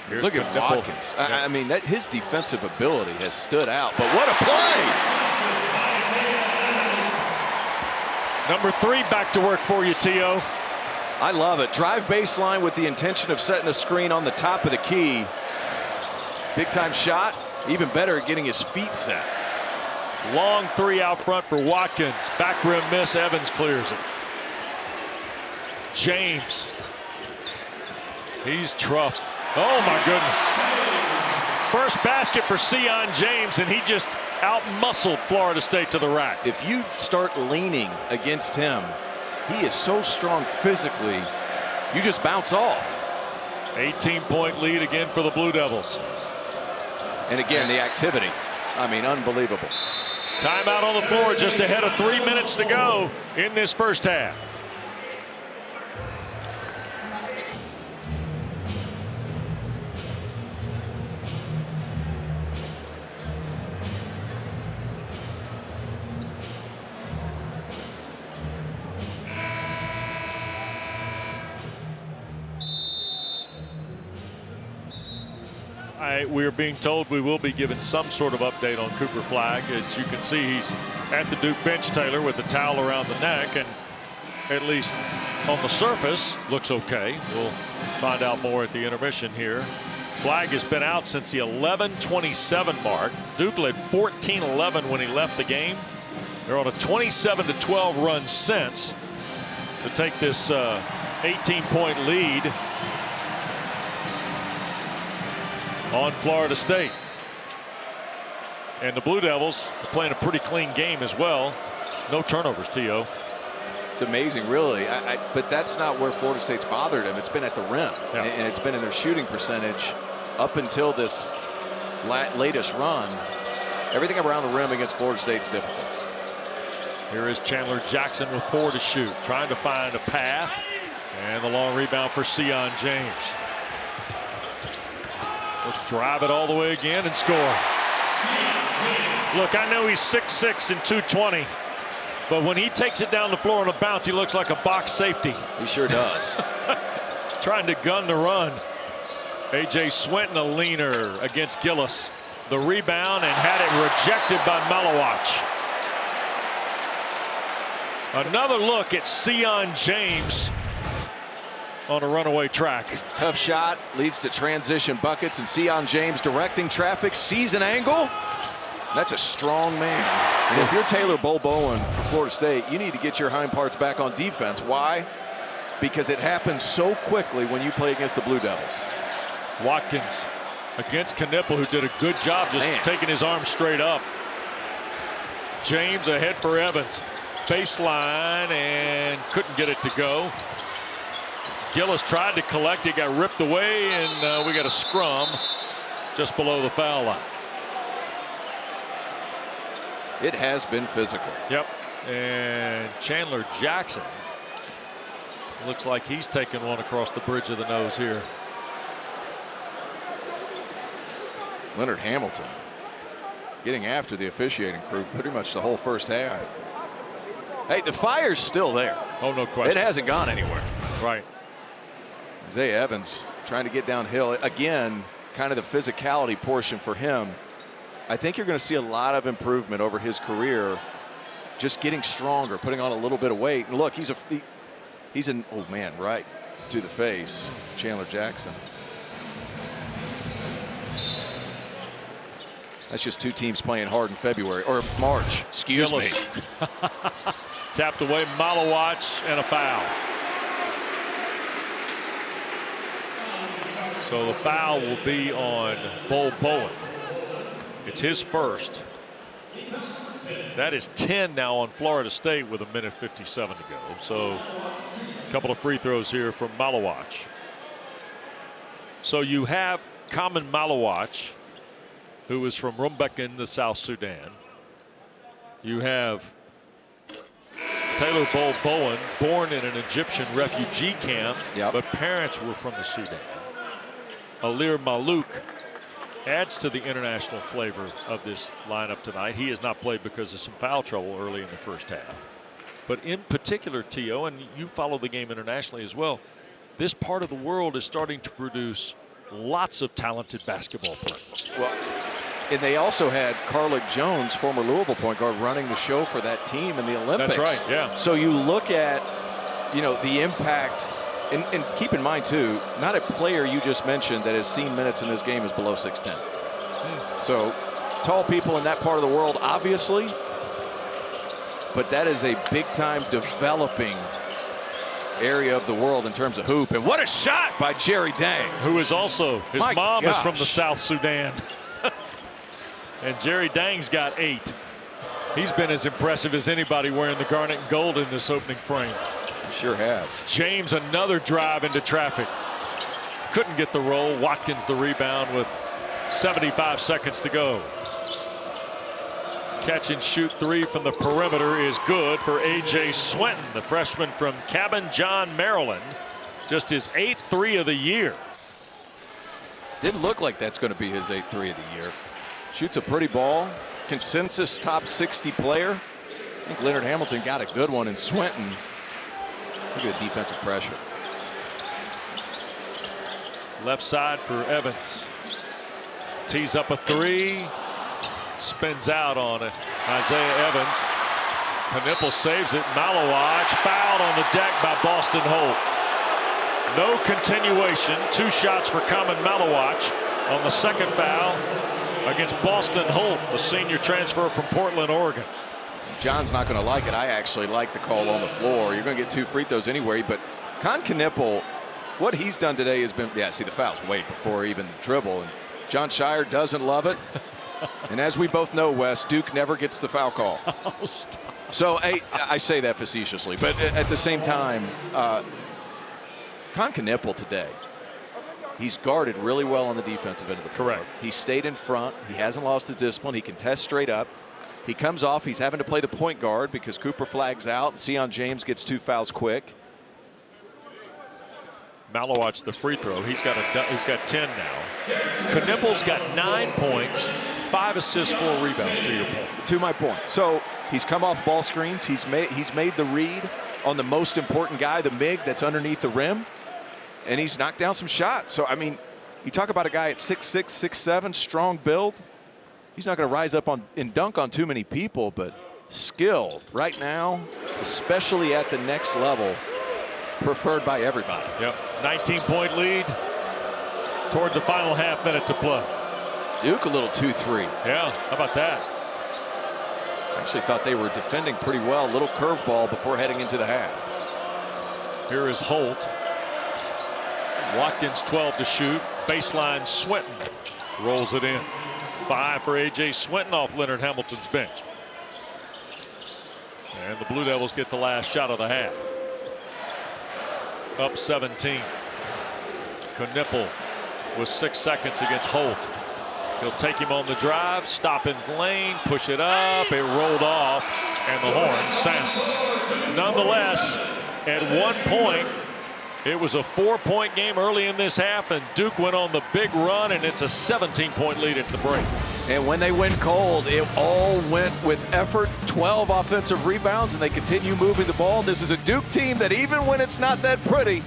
Here's Look at Watkins. I mean, his defensive ability has stood out. But what a play! Number 3 back to work for you, T.O. I love it. Drive baseline with the intention of setting a screen on the top of the key. Big time shot. Even better at getting his feet set. Long 3 out front for Watkins. Back rim miss. Evans clears it. James. He's tough. Oh my goodness. First basket for Sion James, and he just out-muscled Florida State to the rack. If you start leaning against him, he is so strong physically, you just bounce off. 18-point lead again for the Blue Devils. And again, the activity. I mean, unbelievable. Timeout on the floor, just ahead of 3 minutes to go in this first half. We are being told we will be given some sort of update on Cooper Flagg. As you can see, he's at the Duke bench, Taylor, with the towel around the neck, and at least on the surface looks okay. We'll find out more at the intermission here. Flagg has been out since the 11:27 mark. Duke led 14-11 when he left the game. They're on a 27-12 run since to take this 18-point lead on Florida State. And the Blue Devils are playing a pretty clean game as well. No turnovers, T.O. It's amazing, really. But that's not where Florida State's bothered him. It's been at the rim. Yeah. And it's been in their shooting percentage up until this latest run. Everything around the rim against Florida State's difficult. Here is Chandler Jackson with 4 to shoot, trying to find a path. And the long rebound for Sion James. Let's drive it all the way again and score. Look, I know he's 6'6" and 220, but when he takes it down the floor on a bounce, he looks like a box safety. He sure does. Trying to gun the run. A.J. Swinton, a leaner against Gillis. The rebound, and had it rejected by Malawach. Another look at Sion James on a runaway track. Tough shot, leads to transition buckets, and Sion James directing traffic, sees an angle. That's a strong man. And if you're Taylor Bowen for Florida State, you need to get your hind parts back on defense. Why? Because it happens so quickly when you play against the Blue Devils. Watkins against Knipple, who did a good job just taking his arm straight up. James ahead for Evans. Baseline, and couldn't get it to go. Gillis tried to collect it, got ripped away, and we got a scrum just below the foul line. It has been physical. Yep. And Chandler Jackson Looks like he's taking one across the bridge of the nose here. Leonard Hamilton getting after the officiating crew pretty much the whole first half. Hey, the fire's still there. Oh, no question. It hasn't gone anywhere. Right. Isaiah Evans trying to get downhill. Again, kind of the physicality portion for him. I think you're going to see a lot of improvement over his career, just getting stronger, putting on a little bit of weight. And look, he's an, oh man, right to the face, Chandler Jackson. That's just two teams playing hard in February, or March, excuse me. Tapped away, Malawach, and a foul. So the foul will be on Bol Bowen. It's his first. That is 10 now on Florida State with 1:57 to go. So a couple of free throws here from Malawach. So you have Kaman Malawach, who is from Rumbek in the South Sudan. You have Taylor Bol Bowen, born in an Egyptian refugee camp, but parents were from the Sudan. Alir Malouk adds to the international flavor of this lineup tonight. He has not played because of some foul trouble early in the first half. But in particular, T.O., and you follow the game internationally as well, this part of the world is starting to produce lots of talented basketball players. Well, and they also had Carlick Jones, former Louisville point guard, running the show for that team in the Olympics. That's right, yeah. So you look at, you know, the impact, and keep in mind too, not a player you just mentioned that has seen minutes in this game is below 6'10". So tall people in that part of the world, obviously, but that is a big-time developing area of the world in terms of hoop. And what a shot by Jerry Dang, who is also, his mom is from the gosh. South Sudan. And Jerry Dang's got 8. He's been as impressive as anybody wearing the garnet and gold in this opening frame. Sure has. James, another drive into traffic. Couldn't get the roll. Watkins the rebound with 75 seconds to go. Catch and shoot 3 from the perimeter is good for A.J. Swinton, the freshman from Cabin John, Maryland. Just his 8th 3 of the year. Didn't look like that's going to be his 8th 3 of the year. Shoots a pretty ball. Consensus top 60 player. I think Leonard Hamilton got a good one in Swinton. Look at the defensive pressure. Left side for Evans. Tees up a 3. Spins out on it. Isaiah Evans. Knipple saves it. Malawach fouled on the deck by Boston Holt. No continuation. 2 shots for Kaman Malawach on the second foul against Boston Holt, a senior transfer from Portland, Oregon. John's not going to like it. I actually like the call on the floor. You're going to get 2 free throws anyway, but Knipple, what he's done today has been, see the foul's way before even the dribble, and John Shire doesn't love it. And as we both know, Wes, Duke never gets the foul call. Oh, stop. So I say that facetiously, but at the same time, Knipple today, he's guarded really well on the defensive end of the floor. Correct. He stayed in front. He hasn't lost his discipline. He can test straight up. He comes off. He's having to play the point guard because Cooper flags out. Sion James gets 2 fouls quick. Malawach the free throw. He's got 10 now. Knipple's got 9 points, 5 assists, 4 rebounds. To your point. To my point. So he's come off ball screens. He's made the read on the most important guy, the MIG that's underneath the rim, and he's knocked down some shots. So I mean, you talk about a guy at 6'6", 6'7", strong build. He's not going to rise up and dunk on too many people, but skilled right now, especially at the next level, preferred by everybody. Yep, 19-point lead toward the final half minute to play. Duke a little 2-3. Yeah, how about that? Actually thought they were defending pretty well. A little curveball before heading into the half. Here is Holt. Watkins 12 to shoot. Baseline Swinton rolls it in. 5 for A.J. Swinton off Leonard Hamilton's bench. And the Blue Devils get the last shot of the half. Up 17. Knipple with 6 seconds against Holt. He'll take him on the drive, stop in the lane, push it up, it rolled off, and the horn sounds. Nonetheless, at one point, It was a 4-point game early in this half, and Duke went on the big run, and it's a 17-point lead at the break. And when they went cold, it all went with effort. 12 offensive rebounds, and they continue moving the ball. This is a Duke team that even when it's not that pretty,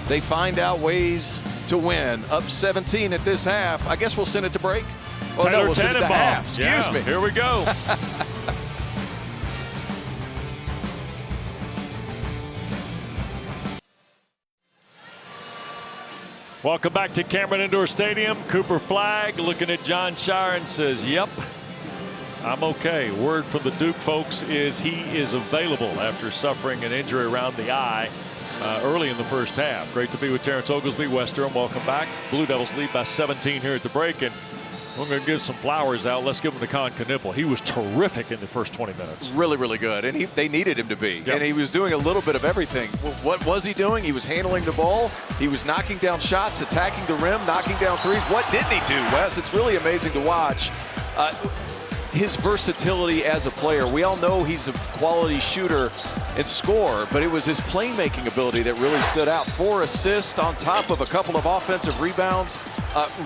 they find out ways to win. Up 17 at this half. I guess we'll send it to break. Oh, no, we'll send it to half. Excuse me. Here we go. Welcome back to Cameron Indoor Stadium. Cooper Flagg looking at Jon Scheyer and says, yep, I'm okay. Word from the Duke folks is he is available after suffering an injury around the eye early in the first half. Great to be with Terrence Oglesby. West Durham, welcome back. Blue Devils lead by 17 here at the break, and we're going to give some flowers out. Let's give him to Con Knueppel. He was terrific in the first 20 minutes. Really, really good. And they needed him to be. Yep. And he was doing a little bit of everything. What was he doing? He was handling the ball. He was knocking down shots, attacking the rim, knocking down threes. What didn't he do, Wes? It's really amazing to watch. His versatility as a player. We all know he's a quality shooter and scorer, but it was his playmaking ability that really stood out. 4 assists on top of a couple of offensive rebounds.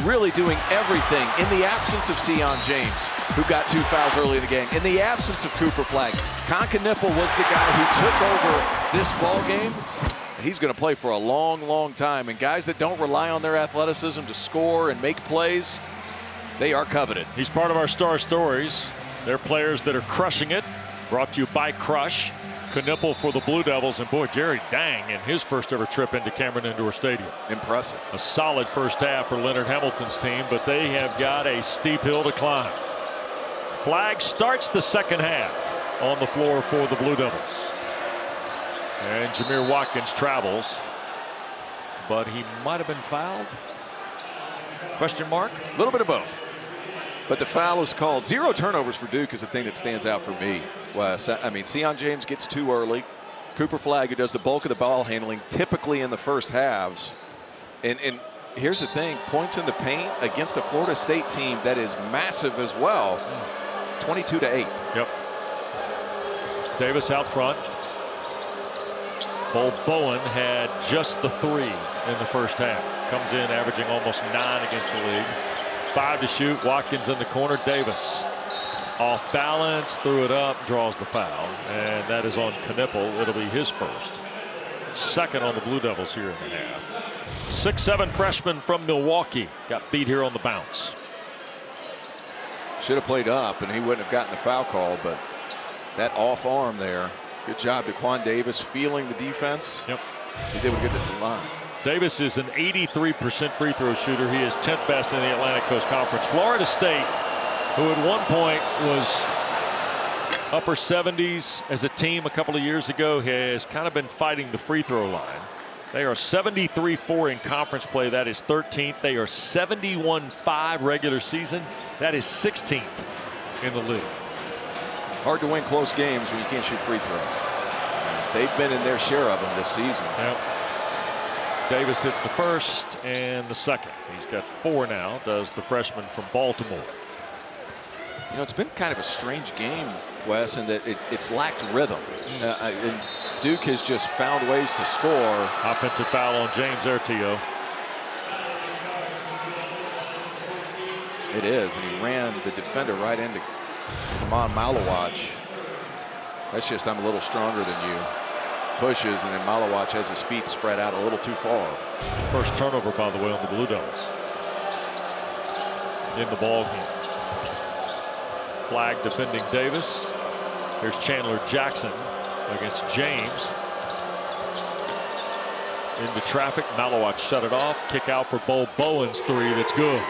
Really doing everything in the absence of Sion James, who got 2 fouls early in the game. In the absence of Cooper Flagg, Con Knueppel was the guy who took over this ball game. He's going to play for a long, long time. And guys that don't rely on their athleticism to score and make plays, they are coveted. He's part of our star stories. They're players that are crushing it. Brought to you by Crush. Knueppel for the Blue Devils, and boy, Jerry Dang in his first ever trip into Cameron Indoor Stadium. Impressive. A solid first half for Leonard Hamilton's team, but they have got a steep hill to climb. Flagg starts the second half on the floor for the Blue Devils. And Jameer Watkins travels, but he might have been fouled? Question mark? A little bit of both. But the foul is called. 0 turnovers for Duke is the thing that stands out for me, Wes. I mean, Sion James gets 2 early. Cooper Flagg, who does the bulk of the ball handling, typically in the first halves. And here's the thing, points in the paint against a Florida State team that is massive as well. 22-8. Yep. Davis out front. Bo Bowen had just the 3 in the first half. Comes in averaging almost 9 against the league. 5 to shoot. Watkins in the corner. Davis off balance, threw it up, draws the foul, and that is on Knueppel. It'll be his first. Second on the Blue Devils here in the half. 6'7" freshman from Milwaukee got beat here on the bounce. Should have played up, and he wouldn't have gotten the foul call, but that off arm there. Good job to Quan Davis feeling the defense. Yep. He's able to get to the line. Davis is an 83% free throw shooter. He is 10th best in the Atlantic Coast Conference. Florida State, who at one point was upper 70s as a team a couple of years ago, has kind of been fighting the free throw line. They are 73-4 in conference play. That is 13th. They are 71-5 regular season. That is 16th in the league. Hard to win close games when you can't shoot free throws. They've been in their share of them this season. Yep. Davis hits the first and the second. He's got 4 now, does the freshman from Baltimore. You know, it's been kind of a strange game, Wes, in that it's lacked rhythm. And Duke has just found ways to score. Offensive foul on James Ertio. It is, and he ran the defender right into Kamon Malawach. That's just, I'm a little stronger than you. Pushes, and then Malawach has his feet spread out a little too far. First turnover, by the way, on the Blue Devils in the ball game. Flagg defending Davis. Here's Chandler Jackson against James. Into traffic. Malawach shut it off. Kick out for Bo Bowen's 3. That's good.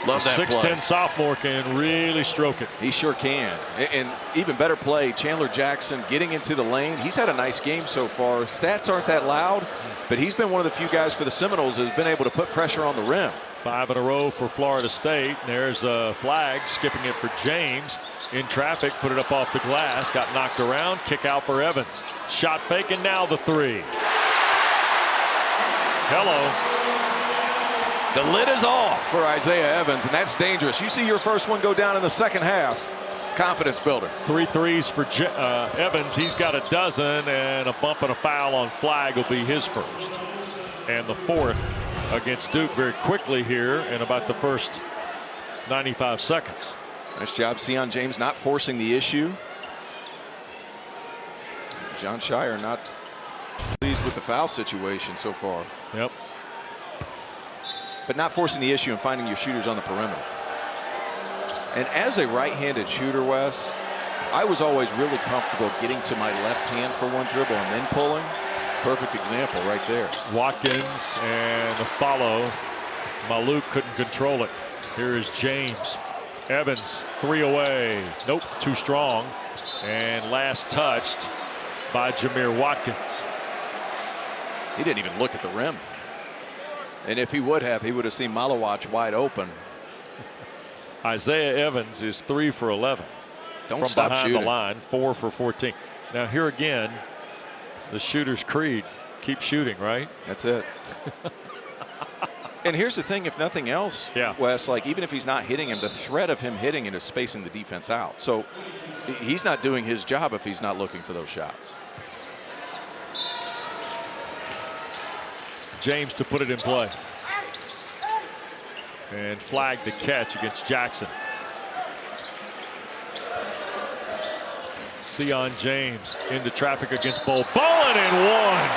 Love that 6'10" play. sophomore can really stroke it. He sure can. And even better play, Chandler Jackson getting into the lane. He's had a nice game so far. Stats aren't that loud, but he's been one of the few guys for the Seminoles that has been able to put pressure on the rim. 5 in a row for Florida State. There's Flagg skipping it for James. In traffic, put it up off the glass, got knocked around, kick out for Evans. Shot fake, and now the 3. Hello. The lid is off for Isaiah Evans, and that's dangerous. You see your first one go down in the second half. Confidence builder. 3 threes for Evans. He's got a dozen, and a bump and a foul on Flagg will be his first. and the 4th against Duke very quickly here in about the first 95 seconds. Nice job, Sion James, not forcing the issue. Jon Scheyer not pleased with the foul situation so far. Yep. But not forcing the issue and finding your shooters on the perimeter. And as a right-handed shooter, Wes, I was always really comfortable getting to my left hand for one dribble and then pulling. Perfect example right there. Watkins and the follow. Maluk couldn't control it. Here is James. Evans, 3 away. Nope, too strong. And last touched by Jameer Watkins. He didn't even look at the rim. And if he would have seen Malawach wide open. Isaiah Evans is 3 for 11. Don't from stop behind shooting. the line, 4 for 14. Now here again, the shooter's creed. Keep shooting, right? That's it. And here's the thing, if nothing else, Wes, like even if he's not hitting him, the threat of him hitting it is spacing the defense out. So he's not doing his job if he's not looking for those shots. James to put it in play. And flag the catch against Jackson. Sion James into traffic against Bowen and one.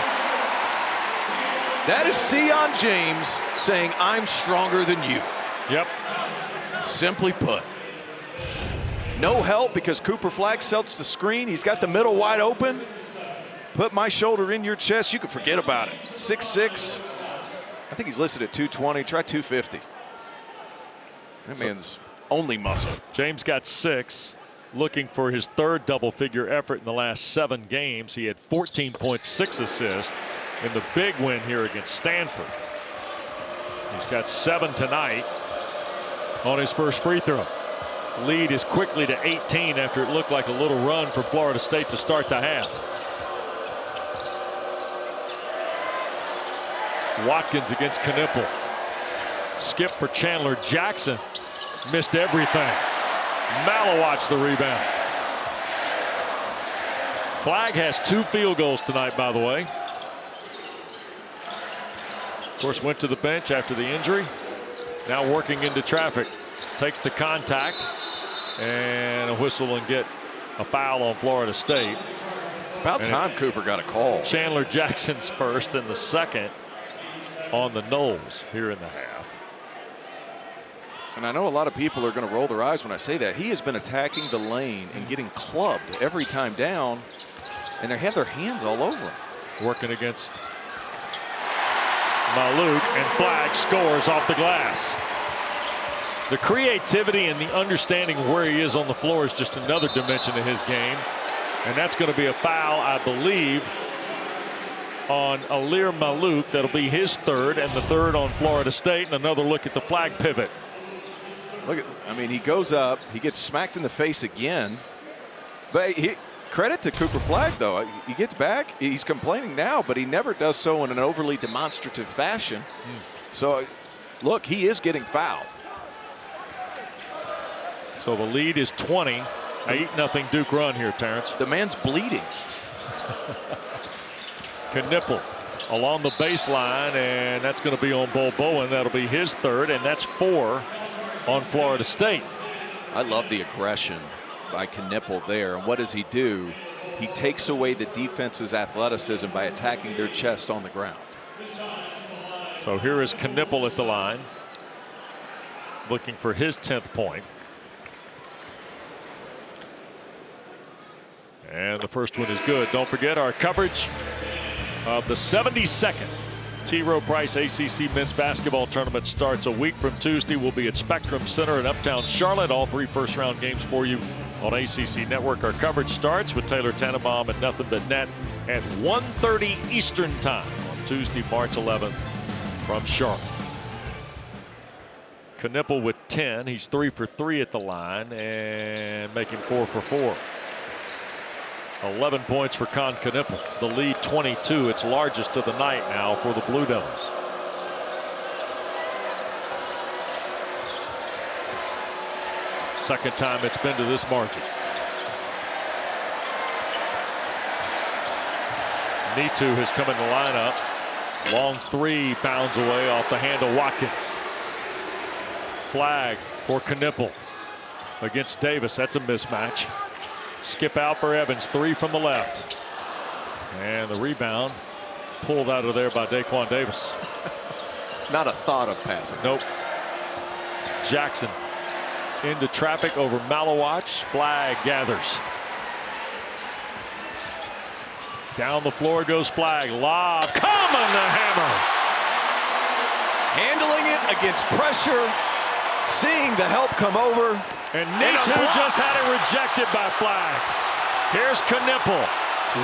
That is Sion James saying, I'm stronger than you. Yep. Simply put. No help because Cooper Flagg sets the screen. He's got the middle wide open. Put my shoulder in your chest. You can forget about it. 6'6". I think he's listed at 220. Try 250. That man's only muscle. James got 6. Looking for his 3rd double-figure effort in the last 7 games. He had 14.6 assists in the big win here against Stanford. He's got 7 tonight on his first free throw. Lead is quickly to 18 after it looked like a little run for Florida State to start the half. Watkins against Knipple. Skip for Chandler Jackson. Missed everything. Malawach the rebound. Flagg has 2 field goals tonight, by the way. Of course, went to the bench after the injury. Now working into traffic. Takes the contact and a whistle and get a foul on Florida State. It's about time Cooper got a call. Chandler Jackson's first and the second on the Noles here in the half. And I know a lot of people are going to roll their eyes when I say that. He has been attacking the lane and getting clubbed every time down, and they have their hands all over him. Working against Maluk, and Flagg scores off the glass. The creativity and the understanding of where he is on the floor is just another dimension to his game. And that's going to be a foul, I believe, on Alir Maluk. That'll be his 3rd and the 3rd on Florida State. And another look at the Flagg pivot. Look at, I mean, he goes up, he gets smacked in the face again. But credit to Cooper Flagg, though. He gets back, he's complaining now, but he never does so in an overly demonstrative fashion. So, look, he is getting fouled. So the lead is 20. 8-0 Duke run here, Terrence. The man's bleeding. Knipple along the baseline, and that's going to be on Bowen. That'll be his 3rd, and that's 4 on Florida State. I love the aggression by Knipple there. And what does he do? He takes away the defense's athleticism by attacking their chest on the ground. So here is Knipple at the line, looking for his 10th point. And the first one is good. Don't forget our coverage of the 72nd T. Rowe Price ACC Men's Basketball Tournament starts a week from Tuesday. We'll be at Spectrum Center in Uptown Charlotte. All 3 first-round games for you on ACC Network. Our coverage starts with Taylor Tannenbaum and Nothing But Net at 1:30 Eastern Time on Tuesday, March 11th from Charlotte. Knipple with 10. He's 3 for 3 at the line and making 4 for 4. 11 points for Con Knipple. The lead 22. It's largest of the night now for the Blue Devils. Second time it's been to this margin. Nitu has come in the lineup. Long three bounds away off the hand of Watkins. Flag for Knipple against Davis. That's a mismatch. Skip out for Evans. Three from the left. And the rebound pulled out of there by Daquan Davis. Not a thought of passing. Nope. Jackson into traffic over Malowacz. Flag gathers. Down the floor goes Flag. Lob. Common the hammer. Handling it against pressure. Seeing the help come over. And Nitu just had it rejected by Flag. Here's Knipple.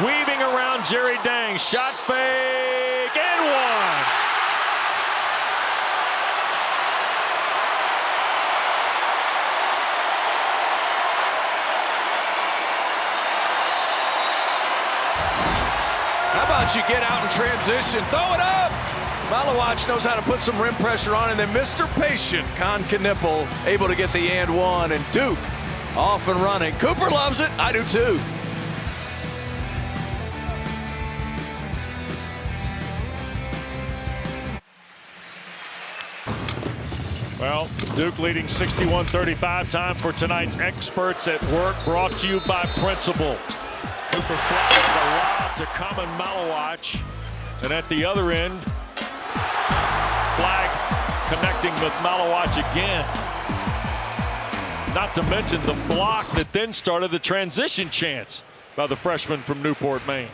Weaving around Jerry Dang. Shot fake and one. How about you get out in transition? Throw it up. Malowacz knows how to put some rim pressure on, and then Mr. Patient, Con Knipple, able to get the and one, and Duke off and running. Cooper loves it. I do too. Well, Duke leading 61-35. Time for tonight's Experts at Work, brought to you by Principal. Cooper Flag, the lob to Common Malowacz. And at the other end, Flag connecting with Malowacz again. Not to mention the block that then started the transition chance by the freshman from Newport, Maine.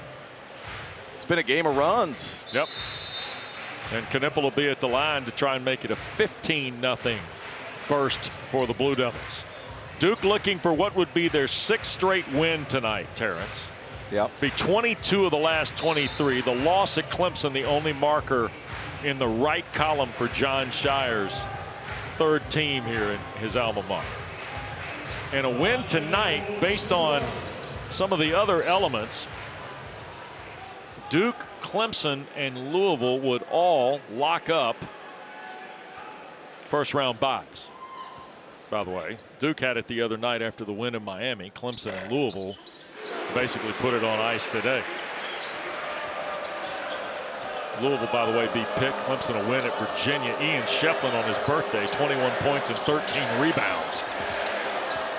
It's been a game of runs. Yep. And Knipple will be at the line to try and make it a 15-0 burst for the Blue Devils. Duke looking for what would be their 6th straight win tonight, Terrence. Yep. Be 22 of the last 23. The loss at Clemson, the only marker in the right column for John Shire's 3rd team here in his alma mater. And a win tonight based on some of the other elements. Duke, Clemson, and Louisville would all lock up first-round byes. By the way, Duke had it the other night after the win in Miami. Clemson and Louisville basically put it on ice today. Louisville, by the way, beat Pitt. Clemson a win at Virginia. Ian Shefflin on his birthday, 21 points and 13 rebounds.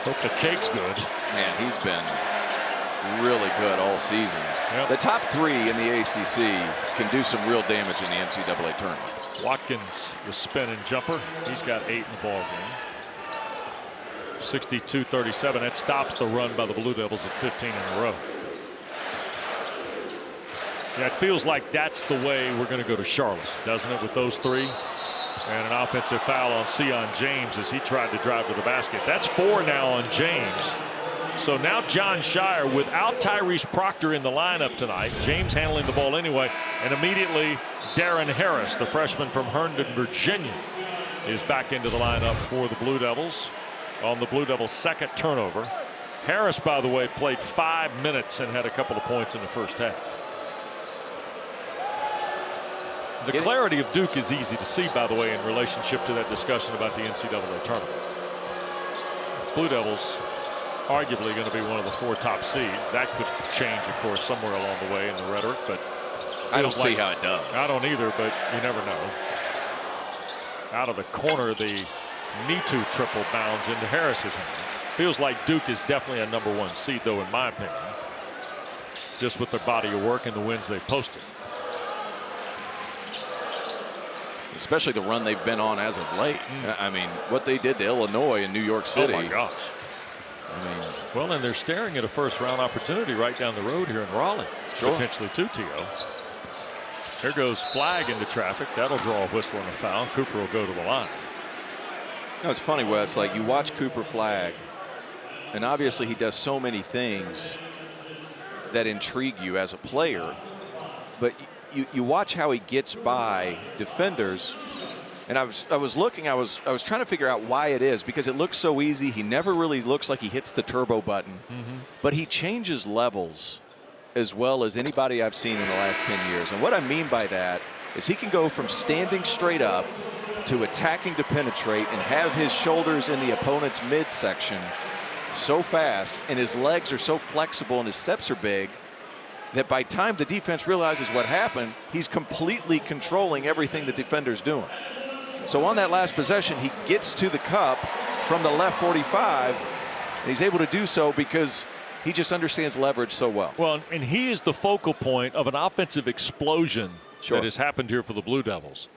Hope the cake's good. Man, he's been really good all season. Yep. The top 3 in the ACC can do some real damage in the NCAA tournament. Watkins, the spin and jumper. He's got 8 in the ball game. 62-37. That stops the run by the Blue Devils at 15 in a row. Yeah, it feels like that's the way we're going to go to Charlotte, doesn't it, with those 3? And an offensive foul on Sion James as he tried to drive to the basket. That's 4 now on James. So now John Shire without Tyrese Proctor in the lineup tonight. James handling the ball anyway. And immediately Darren Harris, the freshman from Herndon, Virginia, is back into the lineup for the Blue Devils on the Blue Devils' 2nd turnover. Harris, by the way, played 5 minutes and had a couple of points in the first half. The clarity of Duke is easy to see, by the way, in relationship to that discussion about the NCAA tournament. Blue Devils arguably going to be one of the 4 top seeds. That could change, of course, somewhere along the way in the rhetoric, but I don't see how it does. I don't either, but you never know. Out of the corner, the Nitu triple bounds into Harris's hands. Feels like Duke is definitely a #1 seed, though, in my opinion, just with their body of work and the wins they've posted. Especially the run they've been on as of late. I mean, what they did to Illinois and New York City. Oh my gosh. I mean, well, and they're staring at a first-round opportunity right down the road here in Raleigh. Sure. Potentially 2 TO. Here goes Flag into traffic. That'll draw a whistle and a foul. Cooper will go to the line. You know, it's funny, Wes, like you watch Cooper Flag, and obviously he does so many things that intrigue you as a player, but you watch how he gets by defenders, and I was trying to figure out why it is, because it looks so easy. He never really looks like he hits the turbo button, but he changes levels as well as anybody I've seen in the last 10 years. And what I mean by that is he can go from standing straight up to attacking to penetrate and have his shoulders in the opponent's midsection so fast, and his legs are so flexible and his steps are big that by time the defense realizes what happened, he's completely controlling everything the defender's doing. So on that last possession, he gets to the cup from the left 45, and he's able to do so because he just understands leverage so well. Well, and he is the focal point of an offensive explosion that has happened here for the Blue Devils.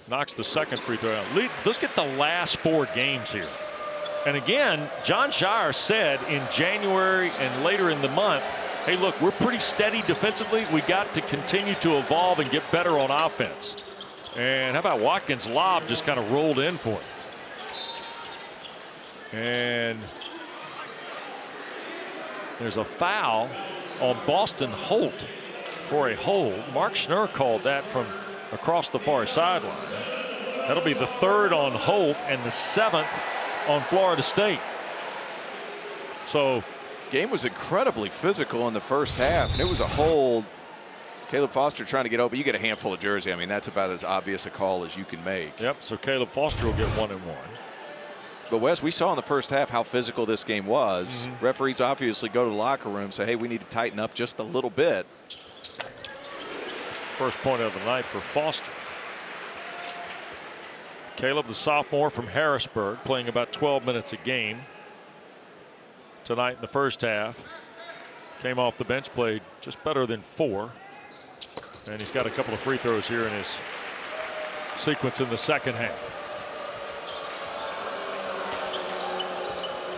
Knocks the second free throw out. Look at the last 4 games here. And again, Jon Scheyer said in January and later in the month, hey, look, we're pretty steady defensively. We got to continue to evolve and get better on offense. And how about Watkins' lob just kind of rolled in for it. And there's a foul on Boston Holt for a hold. Mark Schnurr called that from across the far sideline. That'll be the 3rd on Holt and the 7th on Florida State. So game was incredibly physical in the first half, and it was a hold. Caleb Foster trying to get open. You get a handful of jersey. I mean, that's about as obvious a call as you can make. Yep, so Caleb Foster will get 1 and 1. But Wes, we saw in the first half how physical this game was. Referees obviously go to the locker room, say, hey, we need to tighten up just a little bit. First point of the night for Foster. Caleb, the sophomore from Harrisburg, playing about 12 minutes a game tonight in the first half. Came off the bench, played just better than 4. And he's got a couple of free throws here in his sequence in the second half.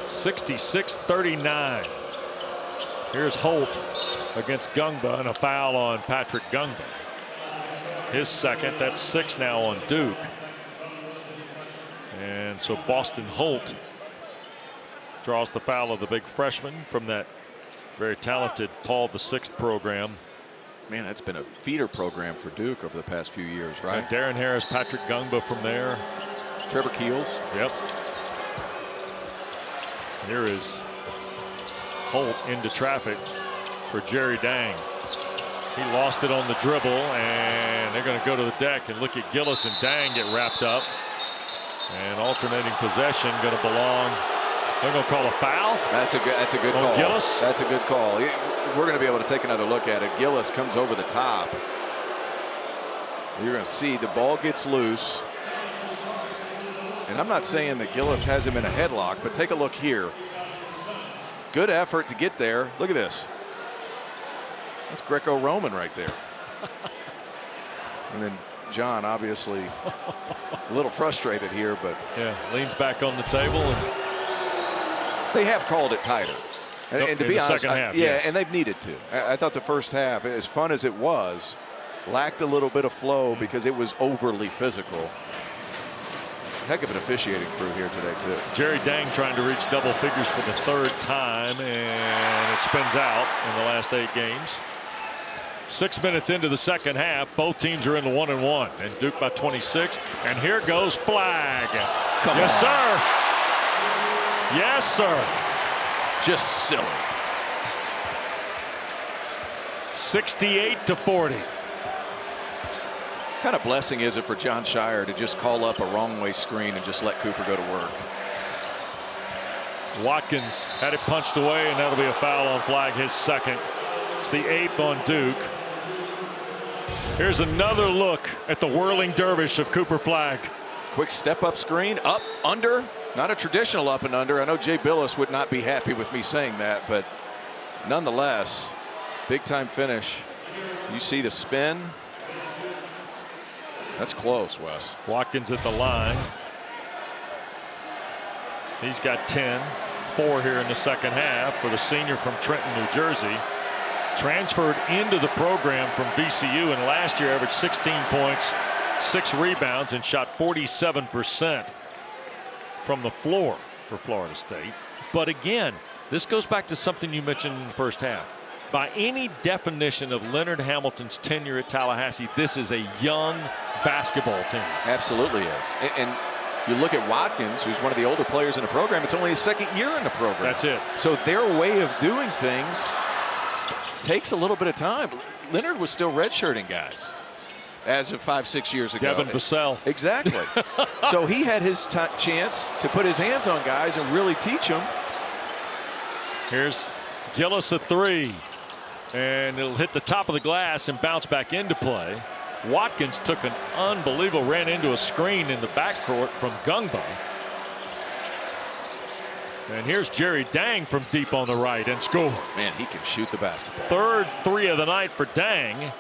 66-39. Here's Holt against Gungba, and a foul on Patrick Gungba. His second. That's 6 now on Duke. And so Boston Holt draws the foul of the big freshman from that very talented Paul VI program. Man, that's been a feeder program for Duke over the past few years, right? Darren Harris, Patrick Gungba from there. Trevor Keels. Yep. Here is Holt into traffic for Jerry Dang. He lost it on the dribble, and they're going to go to the deck and look at Gillis, and Dang get wrapped up. And alternating possession going to belong. They're going to call a foul. That's a good call. Gillis. That's a good call. We're going to be able to take another look at it. Gillis comes over the top. You're going to see the ball gets loose. And I'm not saying that Gillis has him in a headlock, but take a look here. Good effort to get there. Look at this. That's Greco-Roman right there. And then John obviously a little frustrated here, but yeah, leans back on the table. And they have called it tighter. And to be honest, second half, yeah, yes. And they've needed to. I thought the first half, as fun as it was, lacked a little bit of flow because it was overly physical. Heck of an officiating crew here today, too. Jerry Dang trying to reach double figures for the 3rd time, and it spins out in the last 8 games. 6 minutes into the second half, both teams are in the 1-and-1, and Duke by 26. And here goes flag. Come yes, on. sir. Yes, sir. Just silly. 68-40. What kind of blessing is it for Jon Scheyer to just call up a wrong way screen and just let Cooper go to work? Watkins had it punched away, and that'll be a foul on flag, his second. It's the 8th on Duke. Here's another look at the whirling dervish of Cooper Flagg. Quick step up screen, up, under. Not a traditional up and under. I know Jay Billis would not be happy with me saying that, but nonetheless, big time finish. You see the spin. That's close, Wes. Watkins at the line. He's got 10, 4 here in the second half for the senior from Trenton, New Jersey. Transferred into the program from VCU, and last year averaged 16 points, 6 rebounds, and shot 47% from the floor for Florida State. But again, this goes back to something you mentioned in the first half. By any definition of Leonard Hamilton's tenure at Tallahassee, this is a young basketball team. Absolutely is. And you look at Watkins, who's one of the older players in the program. It's only his 2nd year in the program. That's it. So their way of doing things takes a little bit of time. Leonard was still redshirting guys as of 5-6 years ago. Devin Vassell. Exactly. So he had his chance to put his hands on guys and really teach them. Here's Gillis a 3. And it'll hit the top of the glass and bounce back into play. Watkins took an unbelievable, ran into a screen in the backcourt from Gungba. And here's Jerry Dang from deep on the right and score. Man, he can shoot the basketball. Third three of the night for Dang.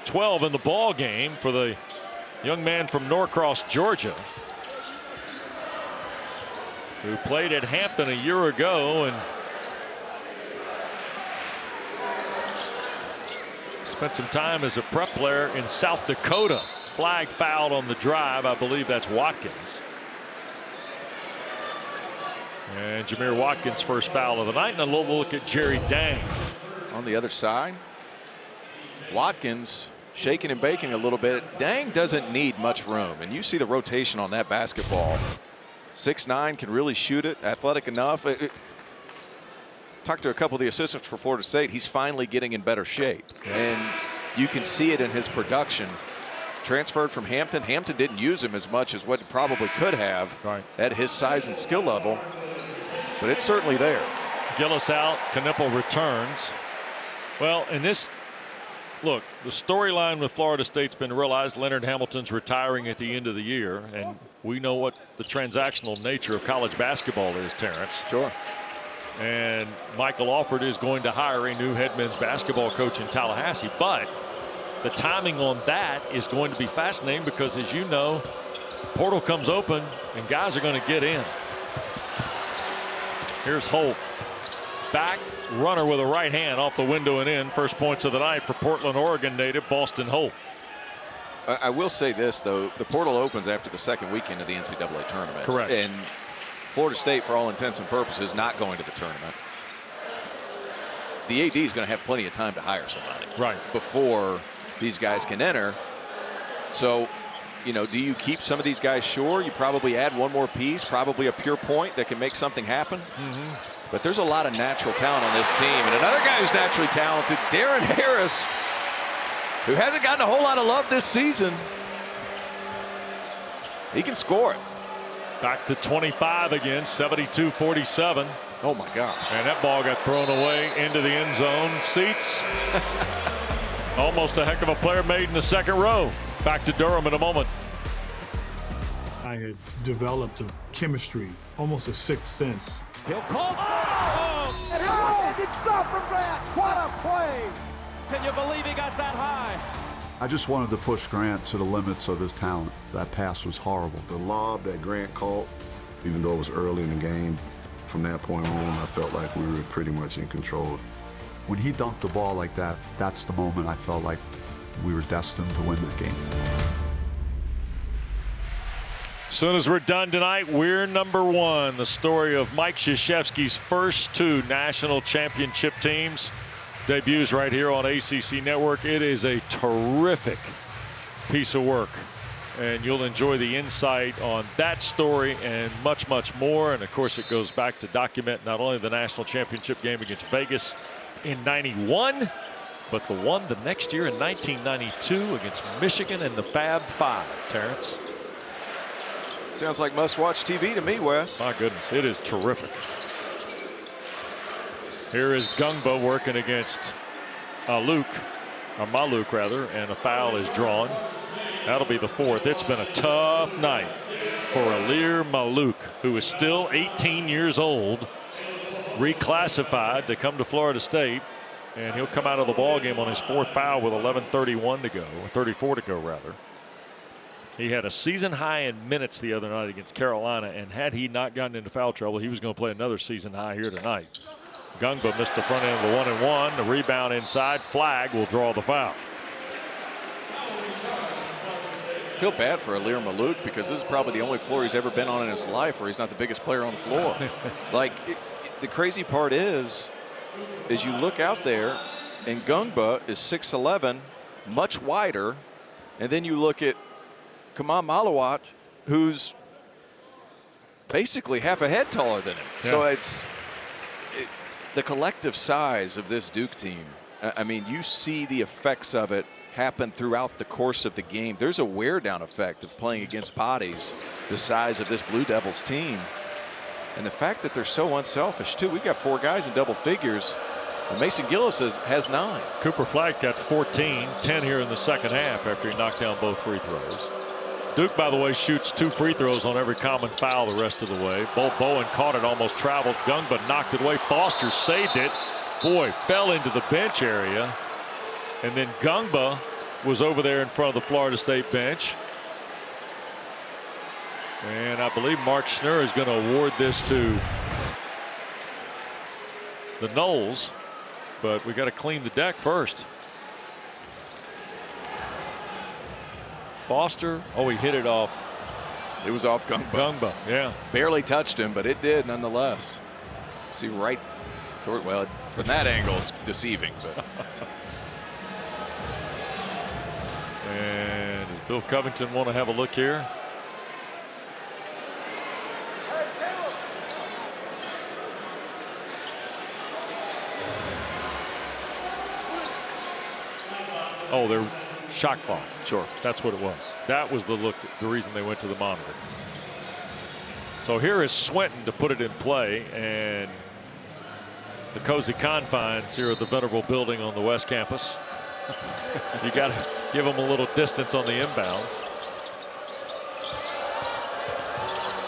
12 in the ball game for the young man from Norcross, Georgia, who played at Hampton a year ago and spent some time as a prep player in South Dakota. Flag fouled on the drive. I believe that's Watkins. And Jameer Watkins' first foul of the night. And a little look at Jerry Dang. On the other side, Watkins shaking and baking a little bit. Dang doesn't need much room. And you see the rotation on that basketball. 6'9", can really shoot it, athletic enough. Talked to a couple of the assistants for Florida State. He's finally getting in better shape. And you can see it in his production. Transferred from Hampton. Hampton didn't use him as much as what he probably could have at his size and skill level. But it's certainly there. Gillis out. Knippel returns. Well, in this, look, the storyline with Florida State's been realized. Leonard Hamilton's retiring at the end of the year. And we know what the transactional nature of college basketball is, Terrence. Sure. And Michael Alford is going to hire a new head men's basketball coach in Tallahassee. But the timing on that is going to be fascinating because, as you know, the portal comes open and guys are going to get in. Here's Holt. Back runner with a right hand off the window and in. First points of the night for Portland, Oregon native Boston Holt. I will say this, though. The portal opens after the second weekend of the NCAA tournament. Correct. And Florida State, for all intents and purposes, not going to the tournament. The AD is going to have plenty of time to hire somebody before these guys can enter. So, you know, do you keep some of these guys? Sure. You probably add one more piece, probably a pure point that can make something happen. But there's a lot of natural talent on this team. And another guy who's naturally talented, Darren Harris, who hasn't gotten a whole lot of love this season. He can score it. Back to 25 again, 72-47. Oh, my gosh. And that ball got thrown away into the end zone. Seats. Almost a heck of a player made in the second row. Back to Durham in a moment. I had developed a chemistry, almost a sixth sense. He'll call for it. And he did stop from that. What a play. Can you believe he got that high? I just wanted to push Grant to the limits of his talent. That pass was horrible. The lob that Grant caught, even though it was early in the game, from that point on, I felt like we were pretty much in control. When he dunked the ball like that, that's the moment I felt like we were destined to win that game. As soon as we're done tonight, we're number one. The story of Mike Krzyzewski's first two national championship teams debuts right here on ACC Network. It is a terrific piece of work, and you'll enjoy the insight on that story and much, much more. And of course, it goes back to document not only the national championship game against Vegas in '91, but the one the next year in 1992 against Michigan and the Fab Five. Terrence. Sounds like must-watch TV to me, Wes. My goodness, it is terrific. Here is Gungba working against Maluk rather, and a foul is drawn. That'll be the fourth. It's been a tough night for Alir Maluk, who is still 18 years old, reclassified to come to Florida State, and he'll come out of the ball game on his fourth foul with 11:31 to go, or 34 to go rather. He had a season high in minutes the other night against Carolina, and had he not gotten into foul trouble, he was going to play another season high here tonight. Gungba missed the front end of the 1-and-1. The rebound inside. Flag will draw the foul. I feel bad for Alir Maluk because this is probably the only floor he's ever been on in his life where he's not the biggest player on the floor. The crazy part is you look out there and Gungba is 6'11", much wider, and then you look at Kaman Malawat, who's basically half a head taller than him. Yeah. So the collective size of this Duke team. I mean, you see the effects of it happen throughout the course of the game. There's a wear-down effect of playing against bodies the size of this Blue Devils team. And the fact that they're so unselfish, too. We've got four guys in double figures. Mason Gillis has 9. Cooper Flagg got 14, 10 here in the second half after he knocked down both free throws. Duke, by the way, shoots 2 free throws on every common foul the rest of the way. Bo Bowen caught it, almost traveled. Gungba knocked it away. Foster saved it. Boy, fell into the bench area. And then Gungba was over there in front of the Florida State bench. And I believe Mark Schnurr is going to award this to the Noles. But we got to clean the deck first. Foster, oh, he hit it off. It was off Gungba. Gungba, yeah. Barely touched him, but it did nonetheless. See right toward, well, from that angle it's deceiving. But. And does Bill Covington want to have a look here? Oh, they're shot clock. Sure. That's what it was. That was the look, the reason they went to the monitor. So here is Swinton to put it in play, and the cozy confines here at the Venerable Building on the West Campus. You got to give them a little distance on the inbounds.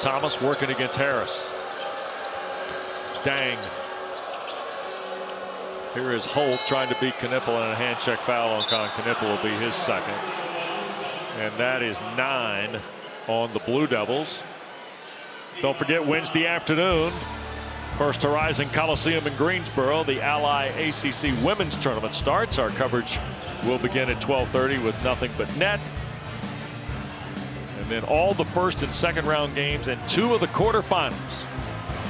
Thomas working against Harris. Dang. Here is Holt trying to beat Knipple, and a hand check foul on Con Knipple will be his second. And that is 9 on the Blue Devils. Don't forget Wednesday afternoon, First Horizon Coliseum in Greensboro, the Ally ACC Women's Tournament starts. Our coverage will begin at 12:30 with Nothing But Net. And then all the first and second round games and 2 of the quarterfinals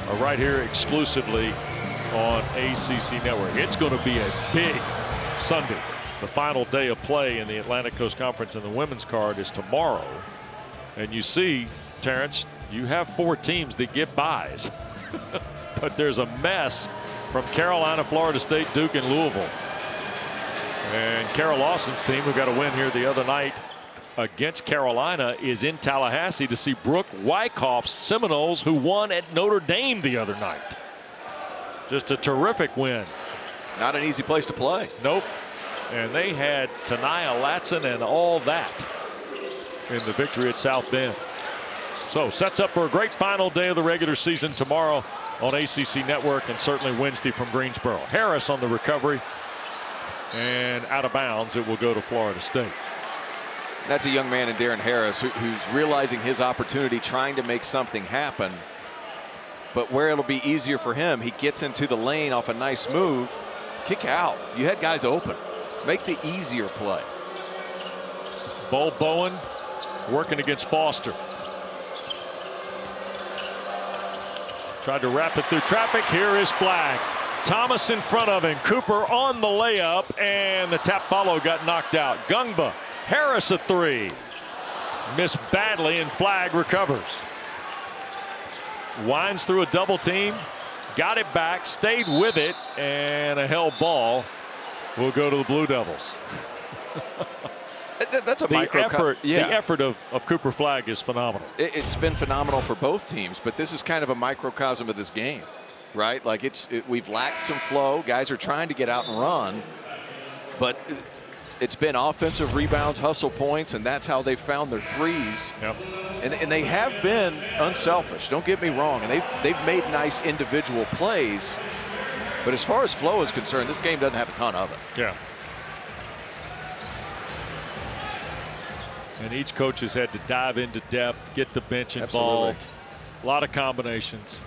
are right here exclusively on ACC Network. It's going to be a big Sunday. The final day of play in the Atlantic Coast Conference, and the women's card is tomorrow. And you see, Terrence, you have 4 teams that get buys. But there's a mess from Carolina, Florida State, Duke, and Louisville. And Carol Lawson's team, who got a win here the other night against Carolina, is in Tallahassee to see Brooke Wyckoff's Seminoles, who won at Notre Dame the other night. Just a terrific win. Not an easy place to play. Nope. And they had Tania Latson and all that in the victory at South Bend. So sets up for a great final day of the regular season tomorrow on ACC Network, and certainly Wednesday from Greensboro. Harris on the recovery, and out of bounds. It will go to Florida State. That's a young man in Darren Harris who's realizing his opportunity, trying to make something happen. But where it'll be easier for him, he gets into the lane off a nice move, kick out. You had guys open. Make the easier play. Bo Bowen working against Foster. Tried to wrap it through traffic. Here is Flagg. Thomas in front of him. Cooper on the layup, and the tap follow got knocked out. Gungba. Harris a 3. Missed badly, and Flagg recovers. Winds through a double team. Got it back. Stayed with it, and a held ball will go to the Blue Devils. That's a the effort. Yeah. The effort of Cooper Flagg is phenomenal. It's been phenomenal for both teams, but this is kind of a microcosm of this game, right? Like we've lacked some flow. Guys are trying to get out and run, but it's been offensive rebounds, hustle points, and that's how they've found their threes. Yep. And they have been unselfish. Don't get me wrong, and they've made nice individual plays. But as far as flow is concerned, this game doesn't have a ton of it. Yeah. And each coach has had to dive into depth, get the bench involved. Absolutely. A lot of combinations.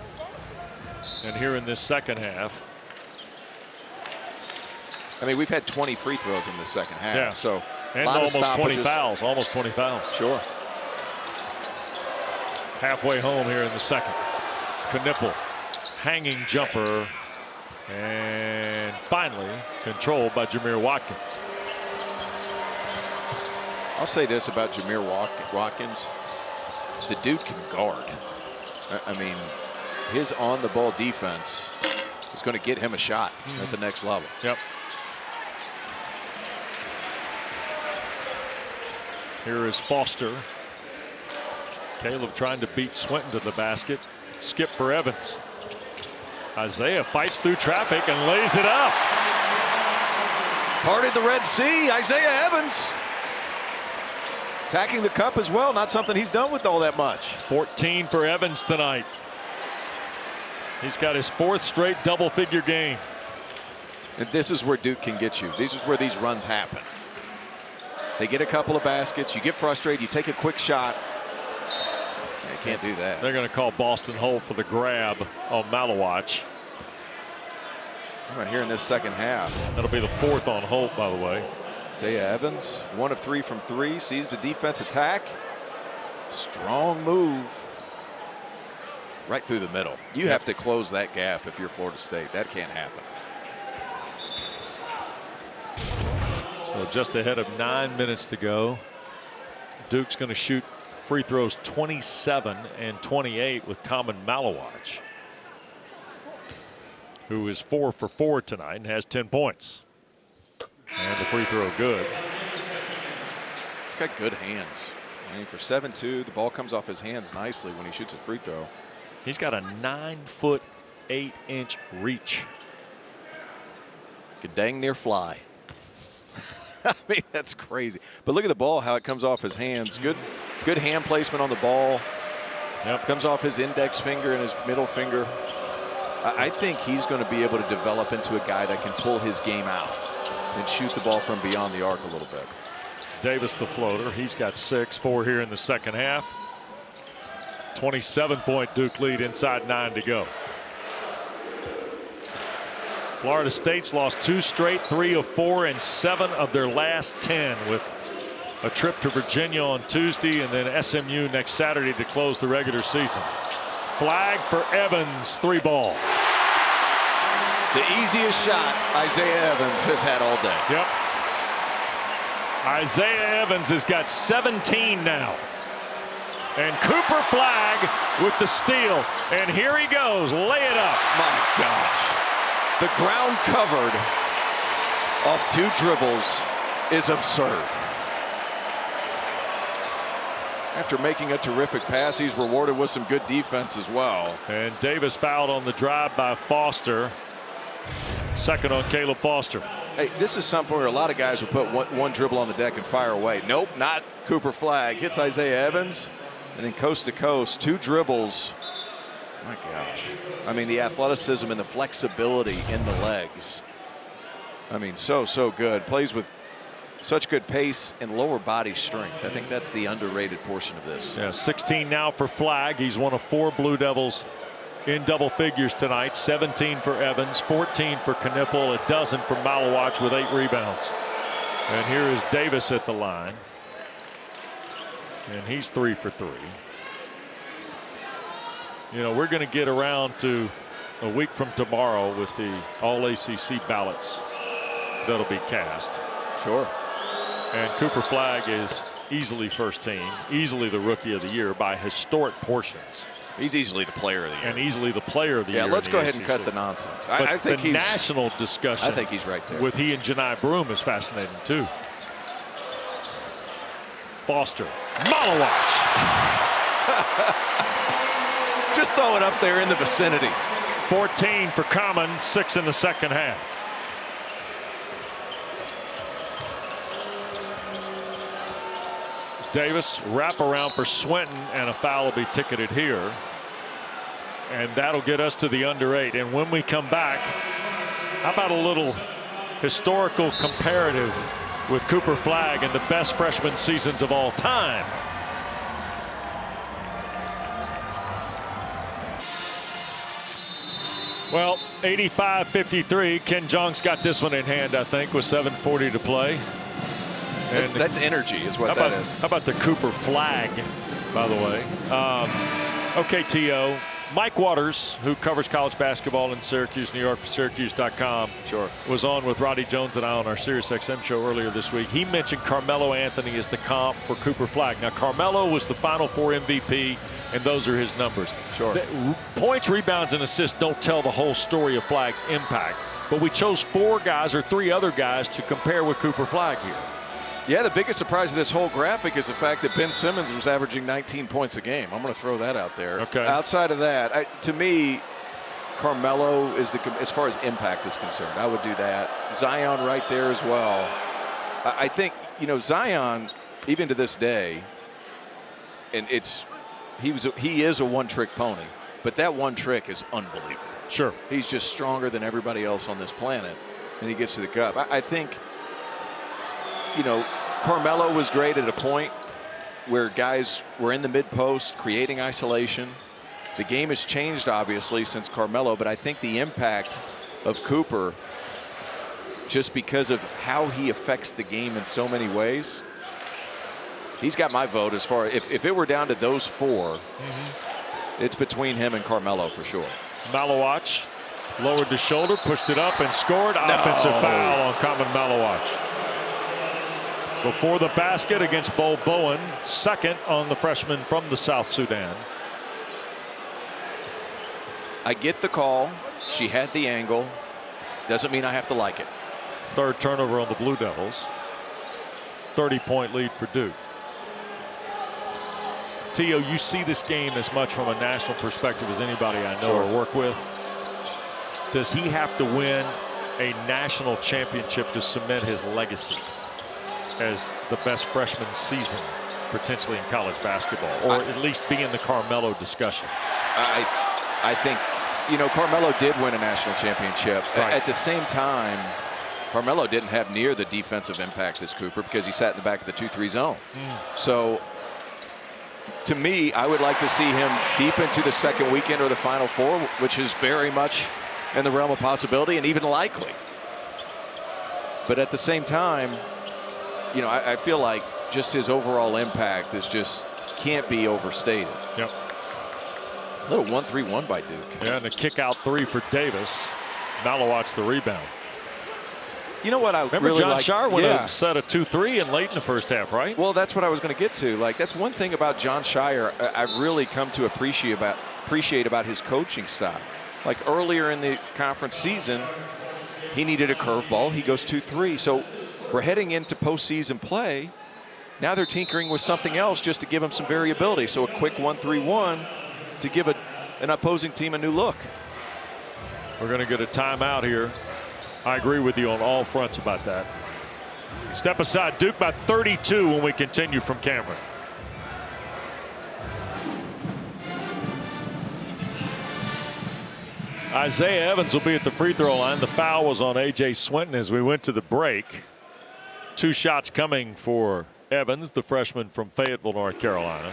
And here in this second half. I mean, we've had 20 free throws in the second half. Yeah. So and lot of almost 20 stoppages. fouls. Almost 20 fouls. Sure. Halfway home here in the second. Knipple. Hanging jumper. And finally controlled by Jameer Watkins. I'll say this about Jameer Watkins. The dude can guard. I mean, his on-the-ball defense is going to get him a shot at the next level. Yep. Here is Foster. Caleb trying to beat Swinton to the basket. Skip for Evans. Isaiah fights through traffic and lays it up. Parted the Red Sea, Isaiah Evans. Attacking the cup as well, not something he's done with all that much. 14 for Evans tonight. He's got his 4th straight double-figure game. And this is where Duke can get you. This is where these runs happen. They get a couple of baskets, you get frustrated, you take a quick shot. You can't do that. They're going to call Boston Holt for the grab on Malawach. Right here in this second half. That'll be the 4th on Holt, by the way. Isaiah Evans, 1 of 3 from 3, sees the defense attack. Strong move. Right through the middle. You have to close that gap if you're Florida State. That can't happen. So just ahead of 9 minutes to go. Duke's going to shoot free throws 27 and 28 with Common Malawach, who is 4 for 4 tonight and has 10 points. And the free throw good. He's got good hands. I mean, for 7-2, the ball comes off his hands nicely when he shoots a free throw. He's got a 9-foot 8-inch reach. Could dang near fly. I mean, that's crazy. But look at the ball, how it comes off his hands. Good hand placement on the ball. Yep. Comes off his index finger and his middle finger. I think he's going to be able to develop into a guy that can pull his game out and shoot the ball from beyond the arc a little bit. Davis the floater. He's got 6, 4 here in the second half. 27-point Duke lead inside 9 to go. Florida State's lost 2 straight, 3 of 4, and 7 of their last 10, with a trip to Virginia on Tuesday and then SMU next Saturday to close the regular season. Flag for Evans, 3-ball. The easiest shot Isaiah Evans has had all day. Yep. Isaiah Evans has got 17 now. And Cooper Flagg with the steal. And here he goes. Lay it up. My gosh. The ground covered off 2 dribbles is absurd. After making a terrific pass, he's rewarded with some good defense as well. And Davis fouled on the drive by Foster. Second on Caleb Foster. Hey, this is something where a lot of guys will put one dribble on the deck and fire away. Nope, not Cooper Flagg. Hits Isaiah Evans, and then coast to coast, 2 dribbles. My gosh. I mean, the athleticism and the flexibility in the legs. I mean, so good. Plays with such good pace and lower body strength. I think that's the underrated portion of this. Yeah, 16 now for Flagg. He's one of 4 Blue Devils in double figures tonight. 17 for Evans, 14 for Knipple, a dozen for Malawach with 8 rebounds. And here is Davis at the line. And he's 3 for 3. You know, we're going to get around to a week from tomorrow with the All-ACC ballots that'll be cast. Sure. And Cooper Flagg is easily first team, easily the Rookie of the Year by historic portions. He's easily the player of the year. And easily the player of the year. Yeah, let's in go the ahead and ACC. cut the nonsense. But I think the national discussion, I think he's right there. with he and Janai Broom is fascinating too. Foster, Malawach. Just throw it up there in the vicinity. 14 for Common, 6 in the second half. Davis wrap around for Swinton, and a foul will be ticketed here. And that'll get us to the under 8. And when we come back, how about a little historical comparative with Cooper Flagg and the best freshman seasons of all time? Well, 85-53. Ken Jong's got this one in hand, I think, with 7:40 to play. That's energy is what that is. How about the Cooper Flagg, by the way? Okay, T.O. Mike Waters, who covers college basketball in Syracuse, New York for Syracuse.com, Sure, was on with Roddy Jones and I on our SiriusXM show earlier this week. He mentioned Carmelo Anthony as the comp for Cooper Flagg. Now, Carmelo was the Final Four MVP, and those are his numbers. Sure. Points, rebounds, and assists don't tell the whole story of Flagg's impact. But we chose 4 guys or 3 other guys to compare with Cooper Flagg here. Yeah, the biggest surprise of this whole graphic is the fact that Ben Simmons was averaging 19 points a game. I'm going to throw that out there. Okay. Outside of that, to me, Carmelo is as far as impact is concerned. I would do that. Zion right there as well. I think, you know, Zion, even to this day, and he is a one-trick pony, but that one trick is unbelievable. Sure. He's just stronger than everybody else on this planet, and he gets to the cup. I think, you know, Carmelo was great at a point where guys were in the mid-post creating isolation. The game has changed, obviously, since Carmelo, but I think the impact of Cooper, just because of how he affects the game in so many ways, he's got my vote as far as if it were down to those four, it's between him and Carmelo for sure. Malawach lowered the shoulder, pushed it up, and scored. Offensive foul on Common Malawach. Before the basket against Bo Bowen, second on the freshman from the South Sudan. I get the call. She had the angle. Doesn't mean I have to like it. Third turnover on the Blue Devils. 30-point lead for Duke. Tio, you see this game as much from a national perspective as anybody I know or work with. Does he have to win a national championship to cement his legacy as the best freshman season potentially in college basketball, or at least be in the Carmelo discussion? I think, you know, Carmelo did win a national championship. Right. At the same time, Carmelo didn't have near the defensive impact as Cooper because he sat in the back of the 2-3 zone. So to me, I would like to see him deep into the second weekend or the Final Four, which is very much in the realm of possibility and even likely. But at the same time, you know, I feel like just his overall impact is just can't be overstated. Yep. A little 1-3-1 by Duke. Yeah, and a kick out three for Davis. Malawach the rebound. You know what I Remember really John like? Shire would have set a 2-3 and late in the first half, right? Well, that's what I was going to get to. Like, that's one thing about John Shire I've really come to appreciate about his coaching style. Like earlier in the conference season, he needed a curveball. He goes 2-3. So we're heading into postseason play. Now they're tinkering with something else just to give him some variability. So a quick 1-3-1 to give an opposing team a new look. We're going to get a timeout here. I agree with you on all fronts about that. Step aside, Duke by 32 when we continue from Cameron. Isaiah Evans will be at the free throw line. The foul was on A.J. Swinton as we went to the break. 2 shots coming for Evans, the freshman from Fayetteville, North Carolina,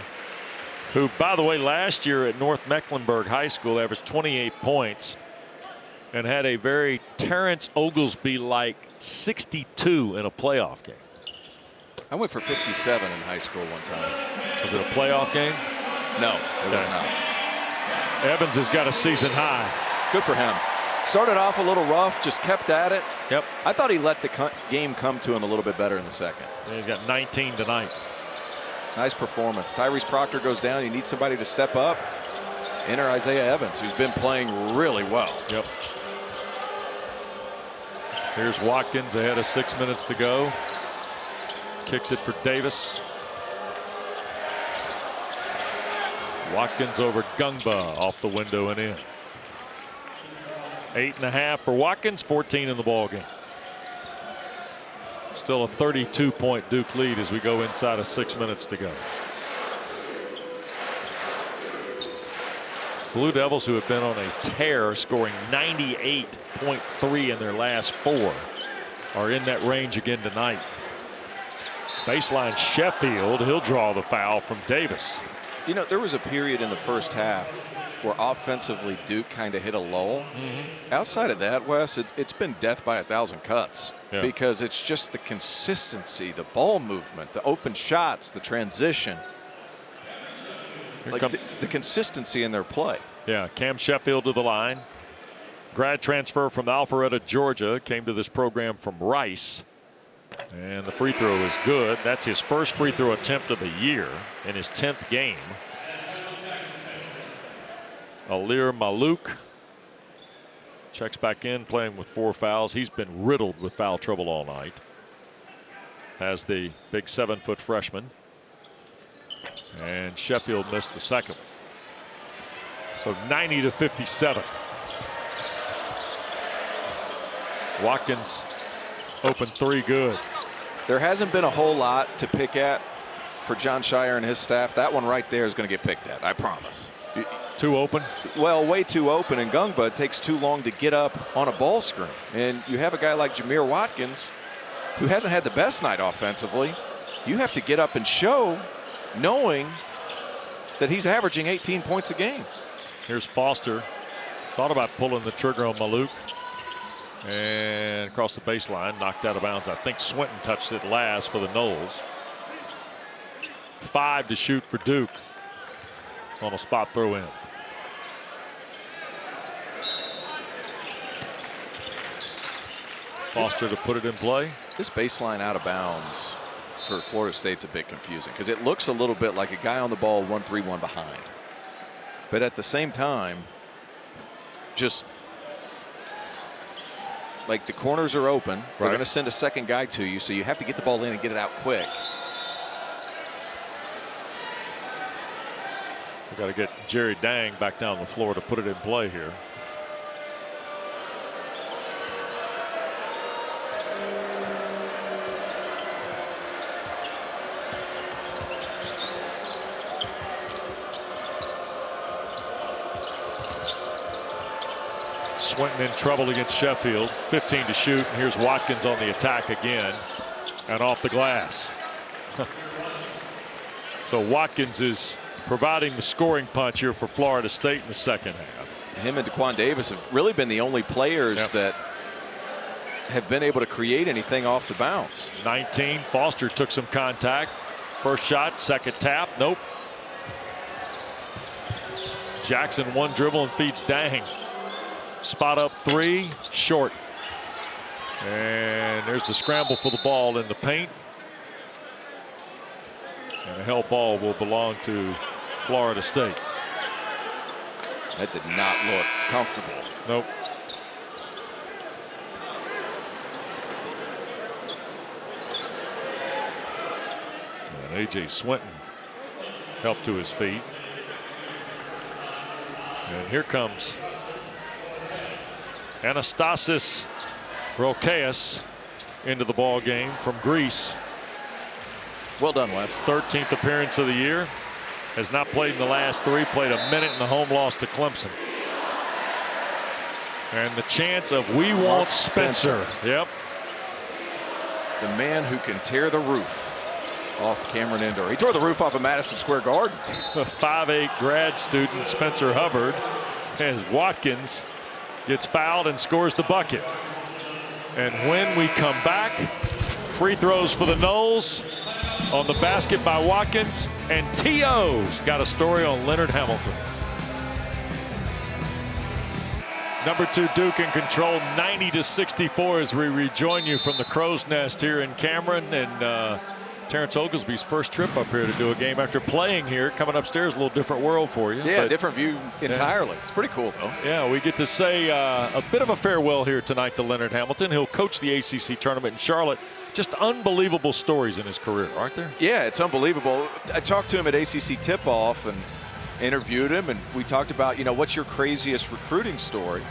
who, by the way, last year at North Mecklenburg High School averaged 28 points and had a very Terrence Oglesby-like 62 in a playoff game. I went for 57 in high school one time. Was it a playoff game? No, it was not. Evans has got a season high. Good for him. Started off a little rough, just kept at it. Yep. I thought he let the game come to him a little bit better in the second. And he's got 19 tonight. Nice performance. Tyrese Proctor goes down. You need somebody to step up. Enter Isaiah Evans, who's been playing really well. Yep. Here's Watkins ahead of 6 minutes to go. Kicks it for Davis. Watkins over Gungba off the window and in. 8.5 for Watkins, 14 in the ball game. Still a 32-point Duke lead as we go inside of 6 minutes to go. Blue Devils, who have been on a tear, scoring 98.3 in their last 4, are in that range again tonight. Baseline Sheffield, he'll draw the foul from Davis. You know, there was a period in the first half where offensively Duke kind of hit a lull. Outside of that, Wes, it's been death by 1,000 cuts. Yeah. Because it's just the consistency, the ball movement, the open shots, the transition. Like the consistency in their play. Yeah, Cam Sheffield to the line. Grad transfer from Alpharetta, Georgia, came to this program from Rice. And the free throw is good. That's his first free throw attempt of the year in his 10th game. Alir Malouk checks back in, playing with 4 fouls. He's been riddled with foul trouble all night. Has the big 7-foot freshman. And Sheffield missed the second. So 90-57. Watkins open three good. There hasn't been a whole lot to pick at for John Shire and his staff. That one right there is going to get picked at, I promise. Too open? Well, way too open, and Gungba takes too long to get up on a ball screen. And you have a guy like Jameer Watkins, who hasn't had the best night offensively. You have to get up and show, knowing that he's averaging 18 points a game. Here's Foster. Thought about pulling the trigger on Maluk. And across the baseline, knocked out of bounds. I think Swinton touched it last for the Noles. 5 to shoot for Duke on a spot throw in. Foster to put it in play. This baseline out of bounds for Florida State's a bit confusing because it looks a little bit like a guy on the ball 1-3-1 behind. But at the same time, just like the corners are open. They're going to send a second guy to you, so you have to get the ball in and get it out quick. We got to get Jerry Dang back down the floor to put it in play here. Swinton in trouble against Sheffield. 15 to shoot, and here's Watkins on the attack again and off the glass. So Watkins is providing the scoring punch here for Florida State in the second half. Him and Daquan Davis have really been the only players that have been able to create anything off the bounce. 19. Foster took some contact. First shot, second tap, nope. Jackson one dribble and feeds Dang. Spot up three, short. And there's the scramble for the ball in the paint. And a held ball will belong to Florida State. That did not look comfortable. Nope. And A.J. Swinton helped to his feet. And here comes Anastasis Rokeas into the ball game from Greece. Well done, Wes. 13th appearance of the year. Has not played in the last three. Played a minute in the home loss to Clemson. And the chance of we want Spencer. Yep. The man who can tear the roof off Cameron Indoor. He tore the roof off of Madison Square Garden. A 5'8" grad student, Spencer Hubbard, as Watkins gets fouled and scores the bucket. And when we come back, free throws for the Noles on the basket by Watkins, and T.O.'s got a story on Leonard Hamilton. Number 2 Duke in control, 90-64 as we rejoin you from the Crow's Nest here in Cameron. And Terrence Oglesby's first trip up here to do a game after playing here. Coming upstairs, a little different world for you. Yeah, different view entirely. Yeah. It's pretty cool, though. Yeah, we get to say a bit of a farewell here tonight to Leonard Hamilton. He'll coach the ACC tournament in Charlotte. Just unbelievable stories in his career, aren't there? Yeah, it's unbelievable. I talked to him at ACC tip-off and interviewed him, and we talked about, what's your craziest recruiting story?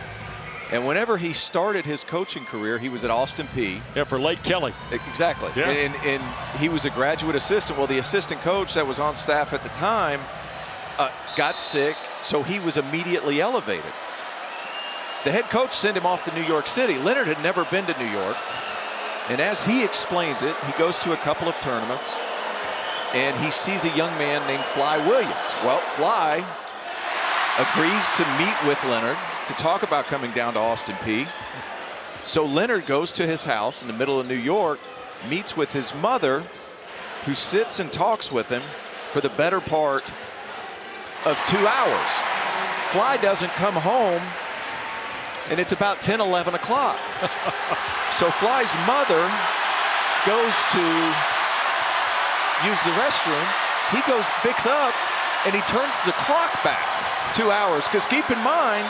And whenever he started his coaching career, he was at Austin Peay. Yeah, for Lake Kelly. Exactly. Yeah. And he was a graduate assistant. Well, the assistant coach that was on staff at the time got sick, so he was immediately elevated. The head coach sent him off to New York City. Leonard had never been to New York. And as he explains it, he goes to a couple of tournaments, and he sees a young man named Fly Williams. Well, Fly agrees to meet with Leonard to talk about coming down to Austin Peay. So Leonard goes to his house in the middle of New York, meets with his mother, who sits and talks with him for the better part of 2 hours. Fly doesn't come home, and it's about 10, 11 o'clock. So Fly's mother goes to use the restroom. He goes, picks up, and he turns the clock back 2 hours. Because keep in mind,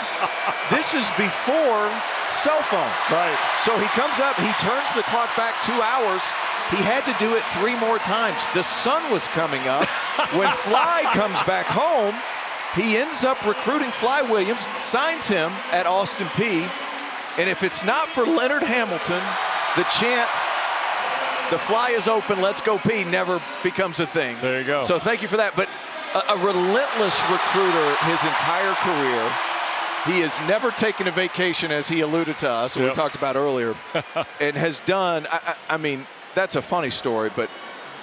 this is before cell phones. Right. So he comes up, he turns the clock back 2 hours. He had to do it 3 more times. The sun was coming up. When Fly comes back home, he ends up recruiting Fly Williams, signs him at Austin Peay, And if it's not for Leonard Hamilton, the chant, "The fly is open, let's go pee," never becomes a thing. There you go. So thank you for that. But a relentless recruiter his entire career. He has never taken a vacation, as he alluded to us, we talked about earlier, and has done, I mean, that's a funny story, but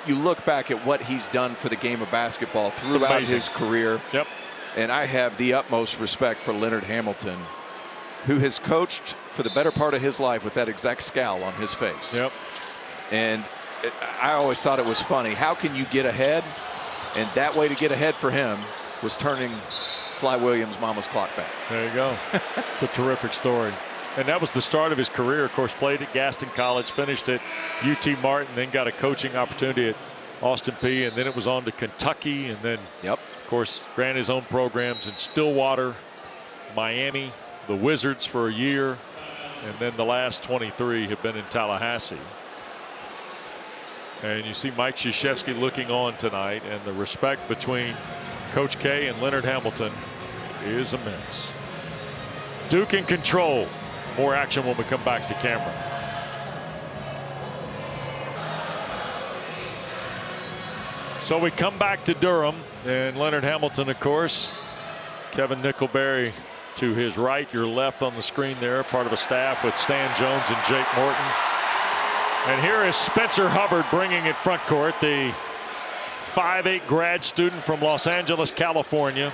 you look back at what he's done for the game of basketball throughout his career. Yep. And I have the utmost respect for Leonard Hamilton, who has coached for the better part of his life with that exact scowl on his face. Yep. And I always thought it was funny. How can you get ahead? And that way to get ahead for him was turning Fly Williams' mama's clock back. There you go. It's a terrific story. And that was the start of his career. Of course, played at Gaston College, finished at UT Martin, then got a coaching opportunity at Austin Peay, and then it was on to Kentucky, and then, of course, ran his own programs in Stillwater, Miami, the Wizards for a year, and then the last 23 have been in Tallahassee. And you see Mike Krzyzewski looking on tonight, and the respect between Coach K and Leonard Hamilton is immense. Duke in control. More action when we come back to camera. So we come back to Durham, and Leonard Hamilton, of course, Kevin Nickelberry to his right, your left on the screen there, part of a staff with Stan Jones and Jake Morton. And here is Spencer Hubbard bringing it front court, the 5'8" grad student from Los Angeles, California,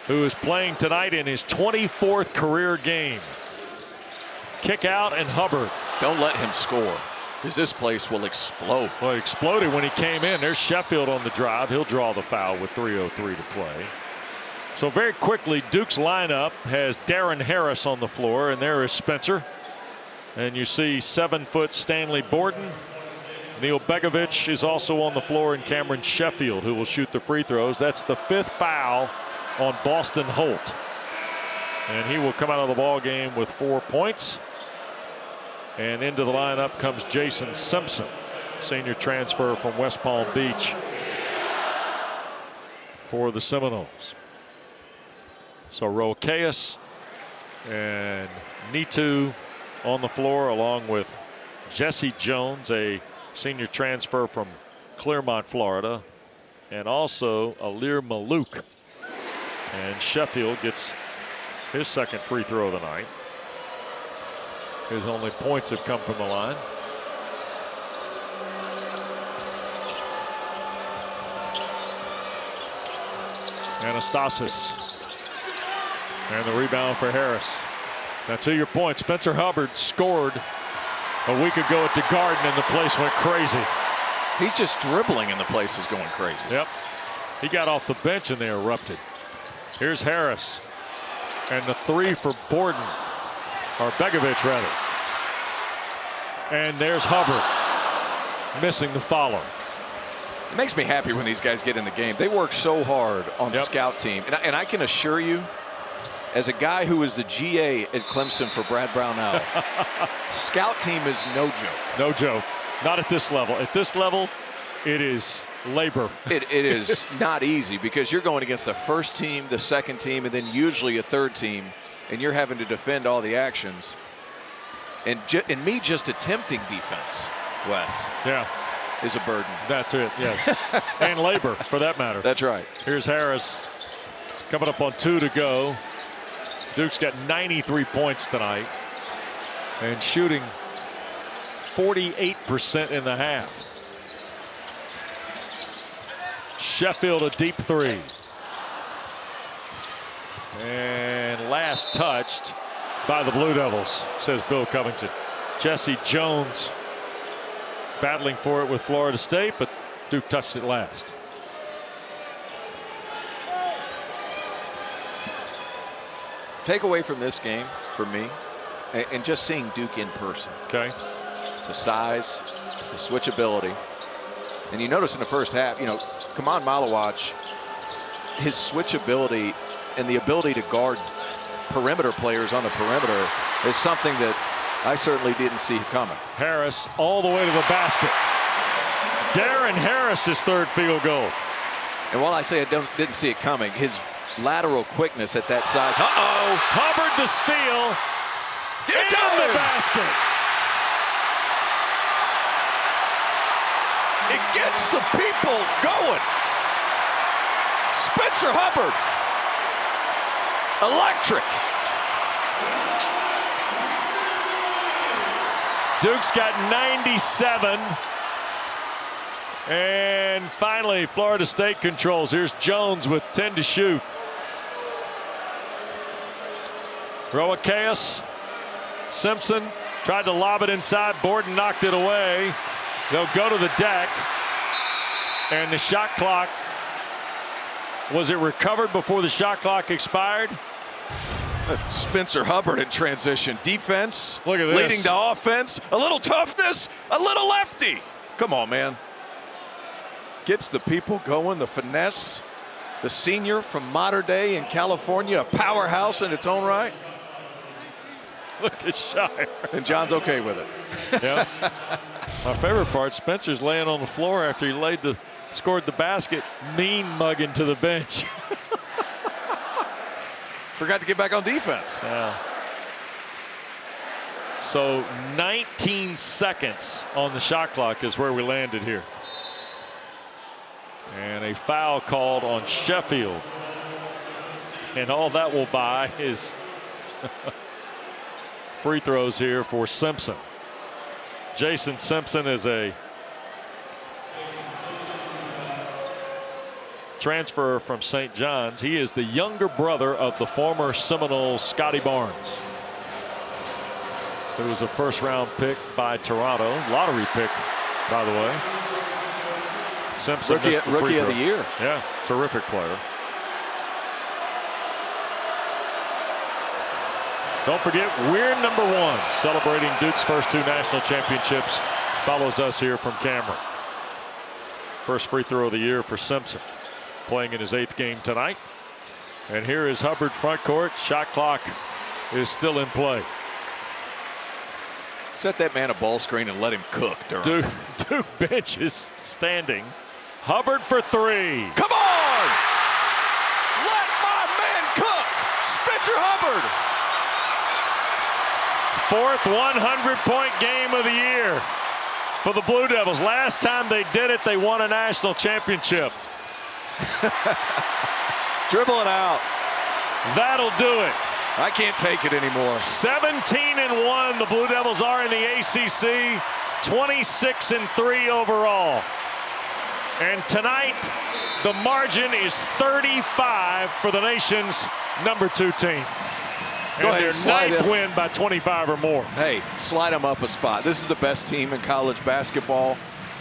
who is playing tonight in his 24th career game. Kick out, and Hubbard. Don't let him score, because this place will explode. Well, it exploded when he came in. There's Sheffield on the drive. He'll draw the foul with 3:03 to play. So very quickly, Duke's lineup has Darren Harris on the floor, and there is Spencer. And you see 7-foot Stanley Borden. Neil Begovic is also on the floor, and Cameron Sheffield, who will shoot the free throws. That's the 5th foul on Boston Holt. And he will come out of the ball game with 4 points. And into the lineup comes Jason Simpson, senior transfer from West Palm Beach for the Seminoles. So Rokeas and Nitu on the floor, along with Jesse Jones, a senior transfer from Clearmont, Florida, and also Alir Malouk. And Sheffield gets his second free throw of the night. His only points have come from the line. Anastasis. And the rebound for Harris. Now, to your point, Spencer Hubbard scored a week ago at the Garden, and the place went crazy. He's just dribbling, and the place is going crazy. Yep. He got off the bench, and they erupted. Here's Harris. And the 3 for Borden. Or Begovic, rather. And there's Hubbard. Missing the follow. It makes me happy when these guys get in the game. They work so hard on the scout team. And I can assure you, as a guy who was the GA at Clemson for Brad Brownell, scout team is no joke. No joke. Not at this level. At this level, it is labor. It is not easy, because you're going against the first team, the second team, and then usually a third team, and you're having to defend all the actions. And me just attempting defense, Wes, is a burden. That's it, yes. And labor, for that matter. That's right. Here's Harris coming up on 2 to go. Duke's got 93 points tonight and shooting 48% in the half. Sheffield a deep 3. And last touched by the Blue Devils, says Bill Covington. Jesse Jones battling for it with Florida State, but Duke touched it last. Takeaway from this game for me, and just seeing Duke in person. Okay. The size, the switchability. And you notice in the first half, you know, Kaman Malawach, his switchability and the ability to guard perimeter players on the perimeter is something that I certainly didn't see coming. Harris all the way to the basket. Darren Harris's 3rd field goal. And while I say I didn't see it coming, his lateral quickness at that size. Hubbard the steal. Get it in the done! basket. It gets the people going. Spencer Hubbard. Electric. Duke's got 97. And finally, Florida State controls. Here's Jones with 10 to shoot. Roachaeus, Simpson tried to lob it inside. Borden knocked it away. They'll go to the deck. And the shot clock, was it recovered before the shot clock expired? Spencer Hubbard in transition. Defense. Look at this. Leading to offense. A little toughness. A little lefty. Come on, man. Gets the people going. The finesse. The senior from modern day in California. A powerhouse in its own right. Look at Shire. And John's okay with it. Yeah. My favorite part, Spencer's laying on the floor after he scored the basket, mean mugging to the bench. Forgot to get back on defense. Yeah. So 19 seconds on the shot clock is where we landed here. And a foul called on Sheffield. And all that will buy is free throws here for Simpson. Jason Simpson is a transfer from St. John's. He is the younger brother of the former Seminoles Scotty Barnes, who was a first-round pick by Toronto. Lottery pick, by the way. Simpson Rookie of the year. Yeah, terrific player. Don't forget, we're #1, celebrating Duke's first 2 national championships. Follows us here from Cameron. First free throw of the year for Simpson, playing in his 8th game tonight. And here is Hubbard front court. Shot clock is still in play. Set that man a ball screen and let him cook, Durham. Duke bench is standing. Hubbard for 3. Come on! Let my man cook! Spencer Hubbard! 4th 100-point game of the year for the Blue Devils. Last time they did it, they won a national championship. Dribble it out. That'll do it. I can't take it anymore. 17-1, the Blue Devils are in the ACC. 26-3 overall. And tonight, the margin is 35 for the nation's #2 team. Go And ahead, their slide 9th them. win by 25 or more. Hey, slide them up a spot. This is the best team in college basketball.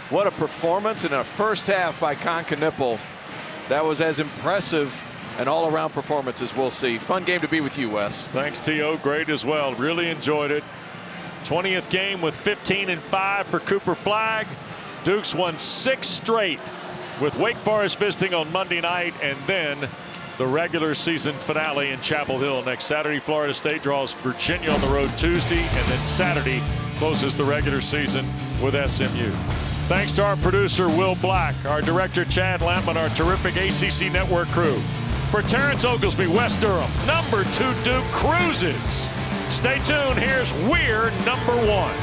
What a performance in a first half by Conca-Nipple. That was as impressive an all-around performance as we'll see. Fun game to be with you, Wes. Thanks, T.O. Great as well. Really enjoyed it. 20th game with 15-5 for Cooper Flagg. Duke's won 6 straight with Wake Forest visiting on Monday night, and then the regular season finale in Chapel Hill next Saturday. Florida State draws Virginia on the road Tuesday, and then Saturday closes the regular season with SMU. Thanks to our producer, Will Black, our director, Chad Lampman, our terrific ACC Network crew. For Terrence Oglesby, West Durham, #2 Duke cruises. Stay tuned. Here's We're #1.